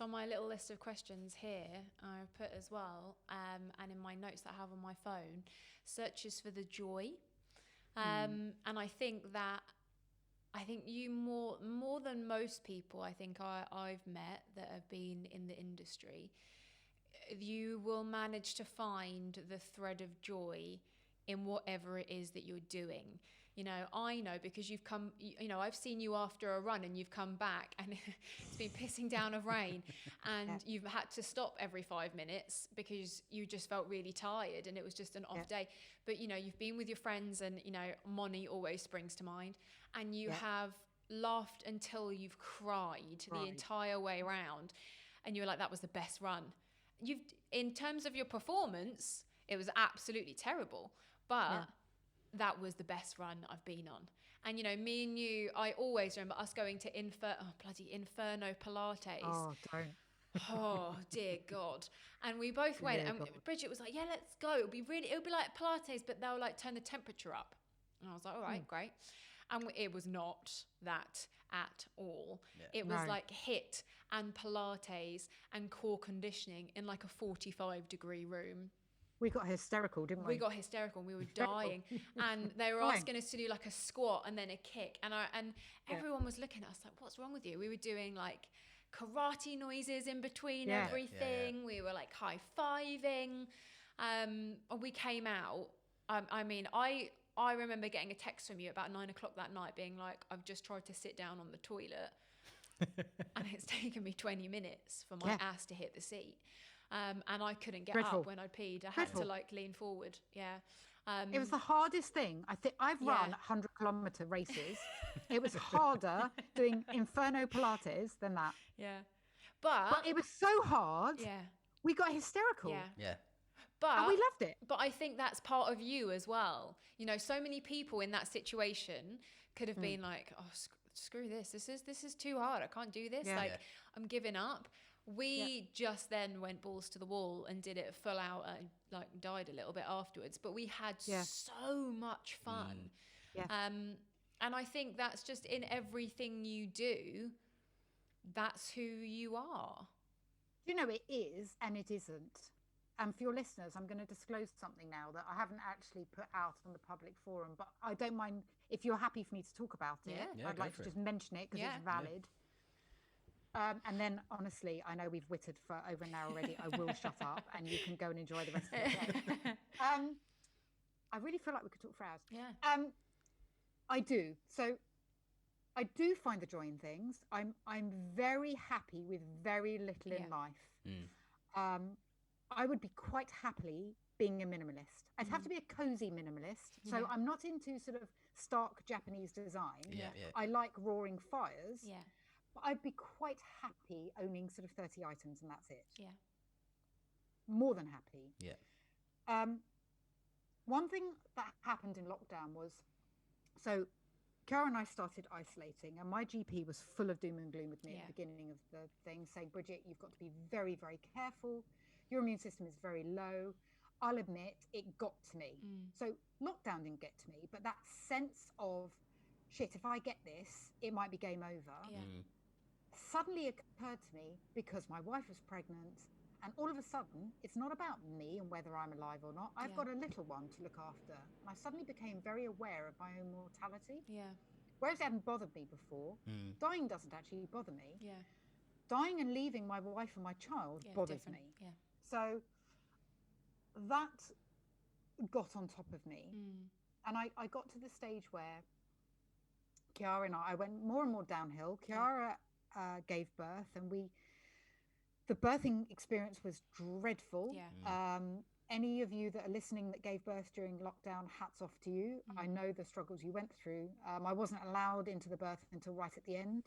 my little list of questions here, I put as well, and in my notes that I have on my phone, searches for the joy. And I think you more than most people, I think I've met that have been in the industry, you will manage to find the thread of joy in whatever it is that you're doing. You know, I know because you've come, you know, I've seen you after a run and you've come back and it's been pissing down of rain and you've had to stop every 5 minutes because you just felt really tired and it was just an off day. But, you know, you've been with your friends and, you know, Moni always springs to mind, and you have laughed until you've cried the entire way around. And you were like, that was the best run. In terms of your performance, it was absolutely terrible, but that was the best run I've been on. And, you know, me and you, I always remember us going to bloody Inferno Pilates. Oh, don't. Oh, dear God. And we both went, and Bridget was like, yeah, let's go. It'll be like Pilates, but they'll like turn the temperature up. And I was like, all right, great. And it was not that at all. Yeah. It was like HIIT and Pilates and core conditioning in like a 45-degree room. We got hysterical, didn't we? We got hysterical and we were dying. And they were asking us to do like a squat and then a kick. And everyone was looking at us like, what's wrong with you? We were doing like karate noises in between everything. Yeah. We were like high-fiving. And we came out. I mean, I remember getting a text from you about 9 o'clock that night being like, I've just tried to sit down on the toilet. And it's taken me 20 minutes for my ass to hit the seat. And I couldn't get up when I peed. I had to like lean forward. Yeah. It was the hardest thing. I think I've run 100-kilometer races. It was harder doing Inferno Pilates than that. Yeah. But it was so hard. Yeah. We got hysterical. Yeah. Yeah. And we loved it. But I think that's part of you as well. You know, so many people in that situation could have been like, oh, screw this. This is too hard. I can't do this. I'm giving up. We just then went balls to the wall and did it full out and like died a little bit afterwards. But we had so much fun. Yeah. And I think that's just in everything you do. That's who you are. You know, it is and it isn't. And for your listeners, I'm going to disclose something now that I haven't actually put out on the public forum, but I don't mind if you're happy for me to talk about it. I'd like to just mention it because it's valid. And then, honestly, I know we've wittered for over an hour already. I will shut up and you can go and enjoy the rest of the day. I really feel like we could talk for hours. Yeah. I do. So I do find the joy in things. I'm very happy with very little in life. I would be quite happily being a minimalist. I'd have to be a cozy minimalist. So I'm not into sort of stark Japanese design. I like roaring fires. Yeah. But I'd be quite happy owning sort of 30 items and that's it. Yeah. More than happy. Yeah. One thing that happened in lockdown was, so Cara and I started isolating and my GP was full of doom and gloom with me at the beginning of the thing, saying, Bridget, you've got to be very, very careful. Your immune system is very low. I'll admit it got to me. So lockdown didn't get to me, but that sense of, shit, if I get this, it might be game over. Yeah. Suddenly occurred to me because my wife was pregnant and all of a sudden it's not about me and whether I'm alive or not. I've got a little one to look after. And I suddenly became very aware of my own mortality. Yeah. Whereas it hadn't bothered me before. Dying doesn't actually bother me. Yeah. Dying and leaving my wife and my child bothers me. Yeah. So that got on top of me. And I got to the stage where Kiara and I went more and more downhill. Kiara gave birth, and the birthing experience was dreadful. Any of you that are listening that gave birth during lockdown, hats off to you. I know the struggles you went through. I wasn't allowed into the birth until right at the end.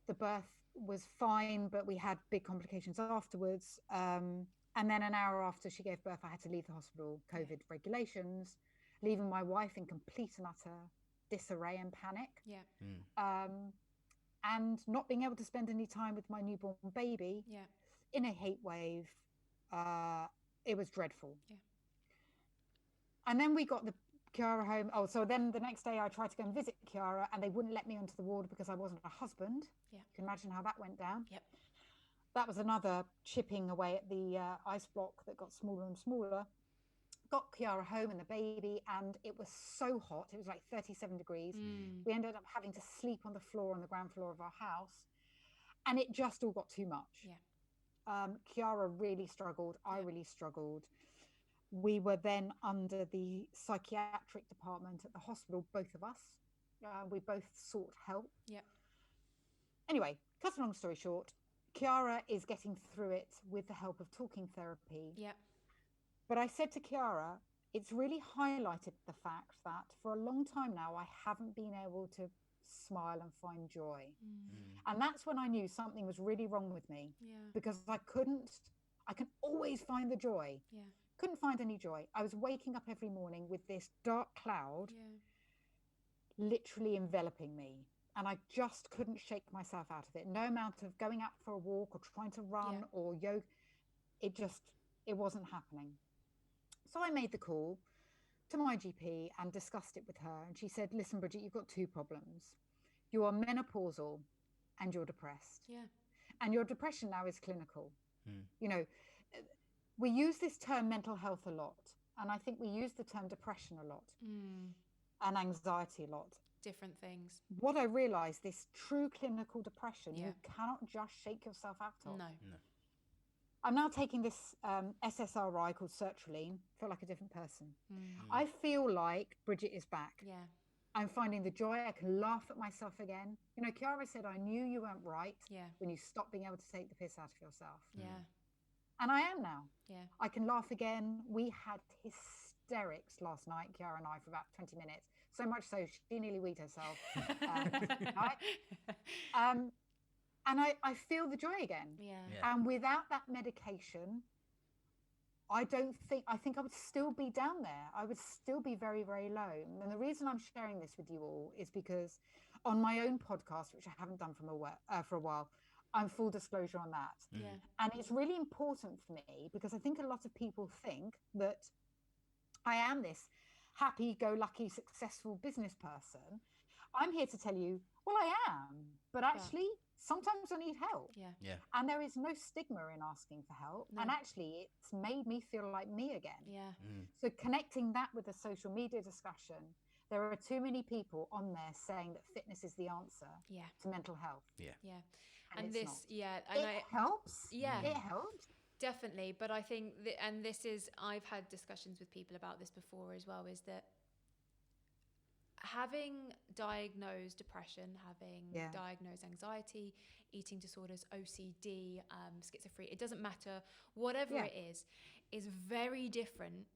The birth was fine, but we had big complications afterwards. And then an hour after she gave birth, I had to leave the hospital, COVID regulations, leaving my wife in complete and utter disarray and panic. And not being able to spend any time with my newborn baby in a heat wave. It was dreadful. And then we got the Kiara home. Oh, so then the next day I tried to go and visit Kiara, and they wouldn't let me onto the ward because I wasn't a husband. You can imagine how that went down. That was another chipping away at the ice block that got smaller and smaller. Got Kiara home and the baby, and it was so hot. It was like 37 degrees. We ended up having to sleep on the floor, on the ground floor of our house, and it just all got too much. Kiara really struggled. I really struggled. We were then under the psychiatric department at the hospital, both of us. We both sought help. Anyway, cut a long story short, Kiara is getting through it with the help of talking therapy. But I said to Kiara, it's really highlighted the fact that for a long time now, I haven't been able to smile and find joy. And that's when I knew something was really wrong with me, because I can always find the joy. Couldn't find any joy. I was waking up every morning with this dark cloud literally enveloping me, and I just couldn't shake myself out of it. No amount of going out for a walk or trying to run or yoga, it wasn't happening. So I made the call to my GP and discussed it with her, and she said, listen, Bridget, you've got two problems. You are menopausal and you're depressed. And your depression now is clinical. You know, we use this term mental health a lot, and I think we use the term depression a lot and anxiety a lot. Different things. What I realized, this true clinical depression, you cannot just shake yourself out of. No. I'm now taking this SSRI called sertraline. I feel like a different person. I feel like Bridget is back. I'm finding the joy. I can laugh at myself again. You know, Kiara said, I knew you weren't right when you stopped being able to take the piss out of yourself. And I am now. I can laugh again. We had hysterics last night, Kiara and I, for about 20 minutes. So much so, she nearly weed herself. And I feel the joy again. And without that medication, I think I would still be down there. I would still be very, very low. And the reason I'm sharing this with you all is because on my own podcast, which I haven't done for a while, I'm full disclosure on that. And it's really important for me because I think a lot of people think that I am this happy-go-lucky, successful business person. I'm here to tell you, well, I am, but actually sometimes I need help. And there is no stigma in asking for help. And actually it's made me feel like me again. So connecting that with a social media discussion, there are too many people on there saying that fitness is the answer to mental health. And this not. It helps. It helps. Definitely. But I think and this is, I've had discussions with people about this before as well, is that having diagnosed depression, having diagnosed anxiety, eating disorders, OCD, schizophrenia, it doesn't matter, whatever it is very different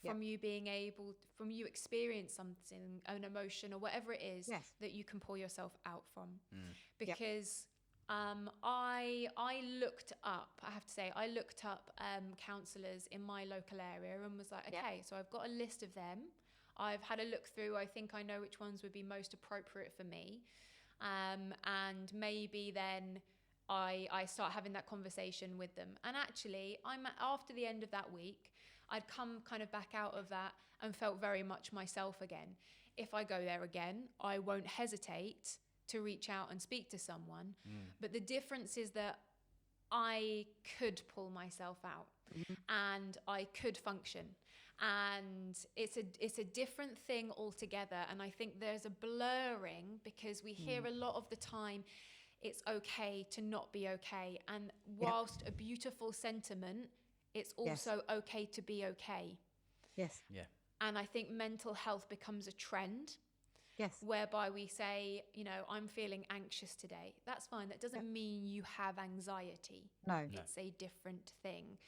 from you being able, from you experience something, an emotion or whatever it is that you can pull yourself out from. Because I looked up, I have to say, counsellors in my local area and was like, okay, so I've got a list of them. I've had a look through. I think I know which ones would be most appropriate for me. And maybe then I start having that conversation with them. And actually, after the end of that week, I'd come kind of back out of that and felt very much myself again. If I go there again, I won't hesitate to reach out and speak to someone. But the difference is that I could pull myself out and I could function. And it's a different thing altogether. And I think there's a blurring because we hear a lot of the time it's okay to not be okay. And whilst a beautiful sentiment, it's also okay to be okay. And I think mental health becomes a trend. Yes. whereby we say, you know, I'm feeling anxious today. That's fine. That doesn't mean you have anxiety. No. It's a different thing.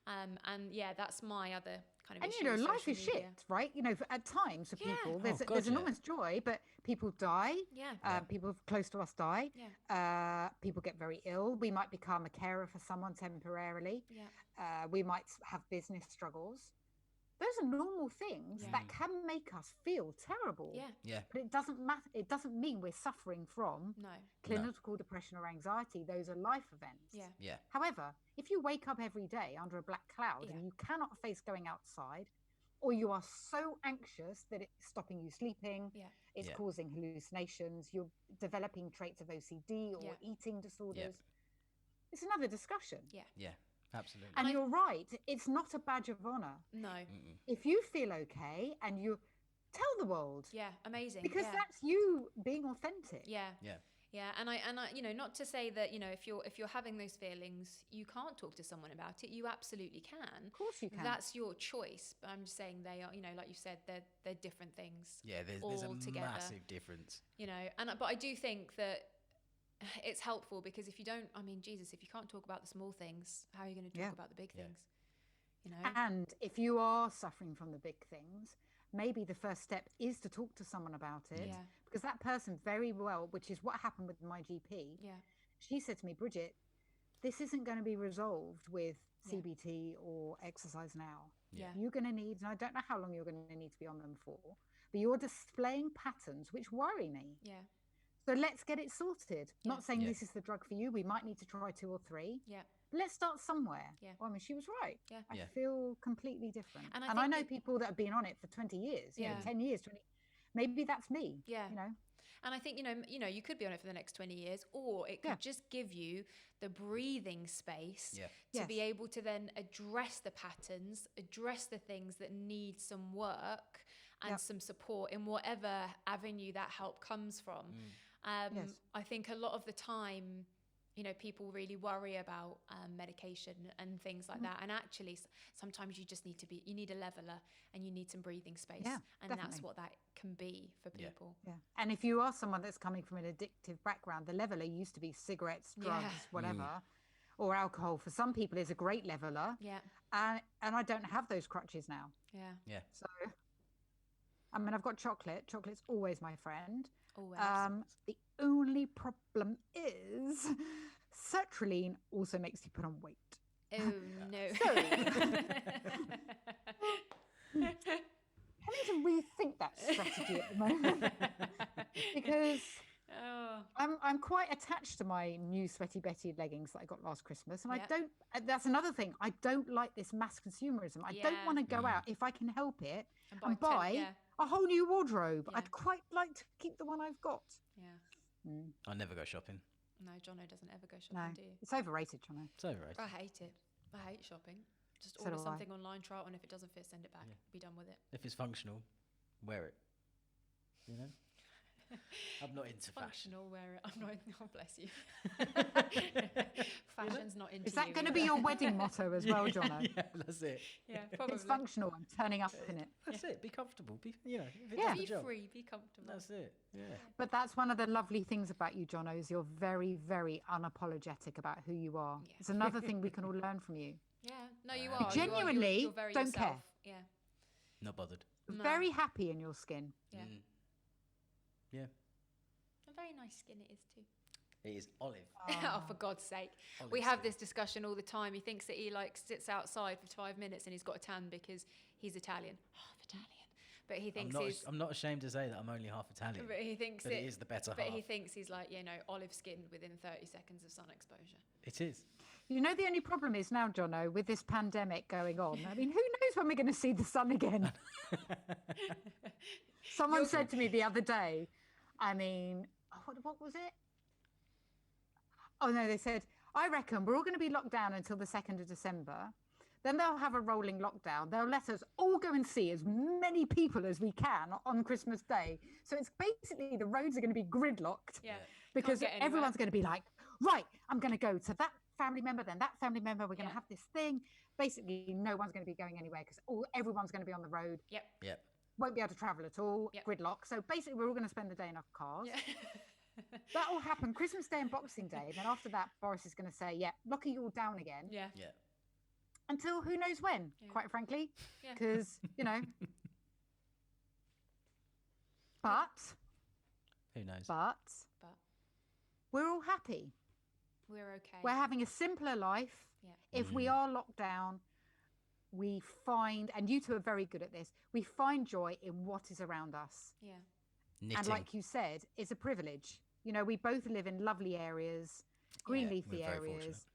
And yeah, that's my other kind of And issue you know, with life social is media. shit, right? You know, at times for Yeah. people, Oh, God, there's yeah. enormous joy, but people die. Yeah. People close to us die. Yeah. People get very ill. We might become a carer for someone temporarily. Yeah. We might have business struggles. Those are normal things that can make us feel terrible. Yeah. Yeah. But it doesn't matter. It doesn't mean we're suffering from No. clinical depression or anxiety. Those are life events. Yeah. Yeah. However, if you wake up every day under a black cloud and you cannot face going outside, or you are so anxious that it's stopping you sleeping, it's causing hallucinations, you're developing traits of OCD or eating disorders, it's another discussion. Yeah. Absolutely. And you're right, it's not a badge of honor. No. If you feel okay and you tell the world. Yeah, amazing. Because that's you being authentic. Yeah. Yeah. Yeah, and I, you know, not to say that, you know, if you're having those feelings, you can't talk to someone about it. You absolutely can. Of course you can. That's your choice. But I'm just saying they are, you know, like you said, they're different things. Yeah, there's a massive difference. You know, but I do think that it's helpful because if you don't, I mean, Jesus, if you can't talk about the small things, how are you going to talk about the big things? You know? And if you are suffering from the big things, maybe the first step is to talk to someone about it. Because that person very well, which is what happened with my GP, she said to me, Bridget, this isn't going to be resolved with CBT or exercise now. You're going to need, and I don't know how long you're going to need to be on them for, but you're displaying patterns which worry me. So let's get it sorted. Not saying this is the drug for you. We might need to try 2 or 3. But let's start somewhere. Well, I mean, she was right. I feel completely different. And I know people that have been on it for 20 years, you know, 10 years, 20. Maybe that's me. You know. And I think, you know, you could be on it for the next 20 years, or it could just give you the breathing space to be able to then address the patterns, address the things that need some work and some support in whatever avenue that help comes from. I think a lot of the time, you know, people really worry about medication and things like that. And actually, sometimes you just you need a leveler and you need some breathing space. And definitely. that's what that can be for people. And if you are someone that's coming from an addictive background, the leveler used to be cigarettes, drugs, whatever, or alcohol. For some people is a great leveler. And I don't have those crutches now. So, I mean, I've got chocolate. Chocolate's always my friend. Always. The only problem is sertraline also makes you put on weight. Oh, no. So, I need to rethink that strategy at the moment because I'm quite attached to my new Sweaty Betty leggings that I got last Christmas, and I don't. That's another thing. I don't like this mass consumerism. I don't want to go out if I can help it and buy a whole new wardrobe. I'd quite like to keep the one I've got. I never go shopping. No, Jono doesn't ever go shopping, do you? It's overrated, Jono. It's overrated. I hate it. I hate shopping. Just order something online, try it on. If it doesn't fit, send it back. Be done with it. If it's functional, wear it. You know? I'm not into functional, wear it. I'm not. Oh, bless you. Fashion's not into. Is that going to be your wedding motto as well, Jono? Yeah, that's it. Yeah, probably. It's functional. I'm turning up in it. That's it. Be comfortable. Be, you know, if it be does the job. free. Be comfortable. That's it. Yeah. But that's one of the lovely things about you, Jono, is you're very, very unapologetic about who you are. It's another thing we can all learn from you. Yeah. No, you are. Genuinely, you're very don't yourself. care. Yeah. Not bothered. No. Very happy in your skin. Yeah. Yeah. A very nice skin it is too. It is olive. Oh, for God's sake. Olive We have skin. this discussion all the time. He thinks that he like sits outside for 5 minutes and he's got a tan because he's Italian. Half Italian. But he thinks I'm not ashamed to say that I'm only half Italian. But he thinks it is the better half. But he thinks he's like, you know, olive skin within 30 seconds of sun exposure. It is. You know, the only problem is now, Jono, with this pandemic going on. I mean, who knows when we're going to see the sun again? Someone said to me the other day, I mean, what was it? Oh, no, they said, I reckon we're all going to be locked down until the 2nd of December. Then they'll have a rolling lockdown. They'll let us all go and see as many people as we can on Christmas Day. So it's basically the roads are going to be gridlocked. Yeah. Because everyone's going to be like, right, I'm going to go to that family member, then that family member. We're going to have this thing. Basically, no one's going to be going anywhere because everyone's going to be on the road. Yep. Yep. won't be able to travel at all, Yep. gridlock. So basically, we're all going to spend the day in our cars. Yeah. That will happen Christmas Day and Boxing Day. Then after that, Boris is going to say, yeah, locking you all down again. Yeah. Yeah. Until who knows when, Yeah. quite frankly. Yeah. Because, you know. But Who knows? But we're all happy. we're okay. We're having a simpler life. Yeah. If we are locked down, we find, and you two are very good at this, we find joy in what is around us. Yeah. Knitting. And like you said, it's a privilege. You know, we both live in lovely areas, green Yeah. leafy We're very areas.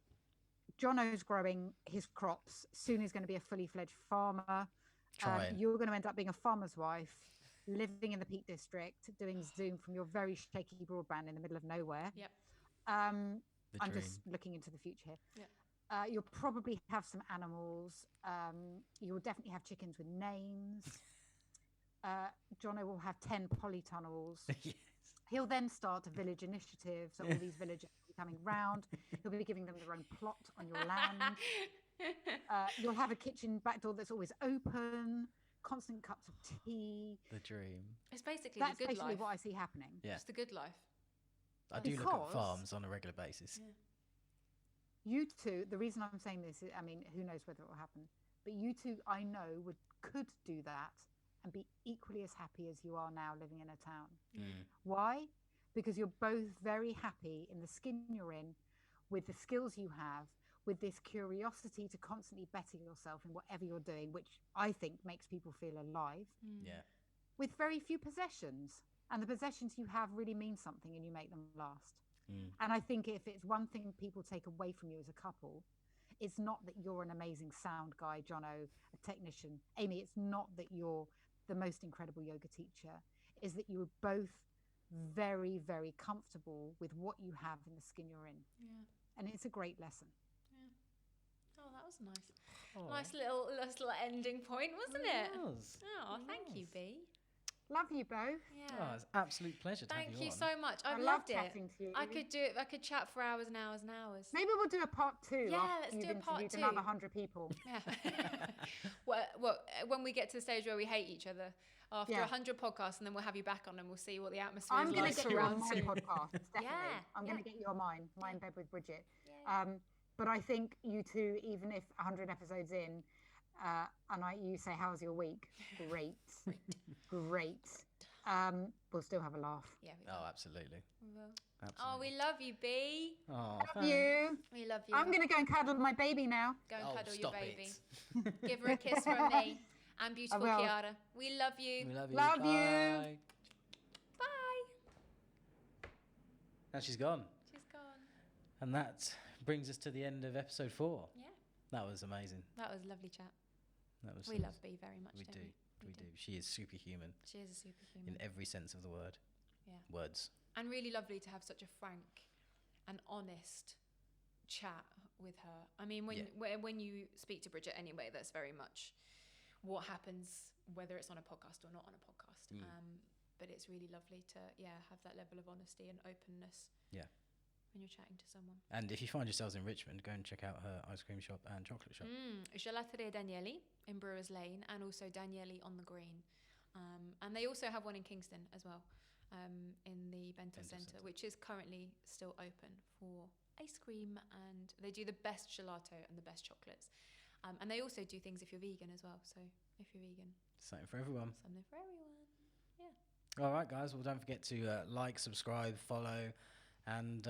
Jono's growing his crops. Soon he's going to be a fully fledged farmer. Trying. You're going to end up being a farmer's wife, living in the Peak District, doing Zoom from your very shaky broadband in the middle of nowhere. Yep. The I'm dream. just looking into the future here. Yeah. You'll probably have some animals. You'll definitely have chickens with names. Jono will have 10 polytunnels. Yes. He'll then start a village initiative. So all these villagers will be coming round. He'll be giving them their own plot on your land. You'll have a kitchen back door that's always open. Constant cups of tea. The dream. It's basically That's the good basically life. what I see happening. Yeah. It's the good life. I do look at Because- farms on a regular basis. Yeah. You two, the reason I'm saying this, I mean, who knows whether it will happen, but you two, I know, could do that and be equally as happy as you are now living in a town. Mm. Why? Because you're both very happy in the skin you're in, with the skills you have, with this curiosity to constantly better yourself in whatever you're doing, which I think makes people feel alive, Yeah. with very few possessions. And the possessions you have really mean something and you make them last. Mm. And I think if it's one thing people take away from you as a couple, it's not that you're an amazing sound guy, Jono, a technician. Amy, it's not that you're the most incredible yoga teacher. Is that you're both very, very comfortable with what you have in the skin you're in. Yeah. And it's a great lesson. Oh, that was nice. Oh. Nice little ending point, wasn't it? was. Oh, It thank you, was. B. Love you both. Yeah. Oh, it's an absolute pleasure to Thank have you on. so much. I I've love loved it. chatting to you. I could do it. I could chat for hours and hours and hours. Maybe we'll do a part 2 Yeah, after let's you've do a part interviewed 2. another 100 people. Yeah. well, when we get to the stage where we hate each other after Yeah. 100 podcasts, and then we'll have you back on and we'll see what the atmosphere I'm is going like to get you around on my soon. podcast, definitely. Yeah, I'm going yeah. to get you on mine in bed with Bridget. Yeah. But I think you two, even if 100 episodes in, and you say, how's your week? Great. Great. We'll still have a laugh. Yeah, we Oh, will. absolutely. We will. Absolutely. Oh, we love you, B. Oh, Love thanks. you. We love you. I'm going to go and cuddle my baby now. Go and Oh, cuddle your stop baby. it. Give her a kiss from me and beautiful will. Kiara. We love you. We love you. Love you. Bye. Bye. Now she's gone. She's gone. And that brings us to the end of episode 4. Yeah. That was amazing. That was a lovely chat. That was. We love B very much. We don't do. We do. She is superhuman She is a superhuman. in every sense of the word. Yeah. Words. And really lovely to have such a frank and honest chat with her. I mean, when you speak to Bridget anyway, that's very much what happens, whether it's on a podcast or not on a podcast. But it's really lovely to have that level of honesty and openness. Yeah. When you're chatting to someone. And if you find yourselves in Richmond, go and check out her ice cream shop and chocolate shop. Gelateria Danieli in Brewers Lane, and also Danieli on the Green. And they also have one in Kingston as well, in the Bento Centre, which is currently still open for ice cream, and they do the best gelato and the best chocolates. And they also do things if you're vegan as well. So if you're vegan, Something for everyone. something for everyone. All right, guys. Well, don't forget to like, subscribe, follow, and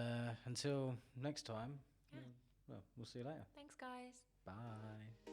until next time, Yeah. well, we'll see you later. Thanks, guys. Bye.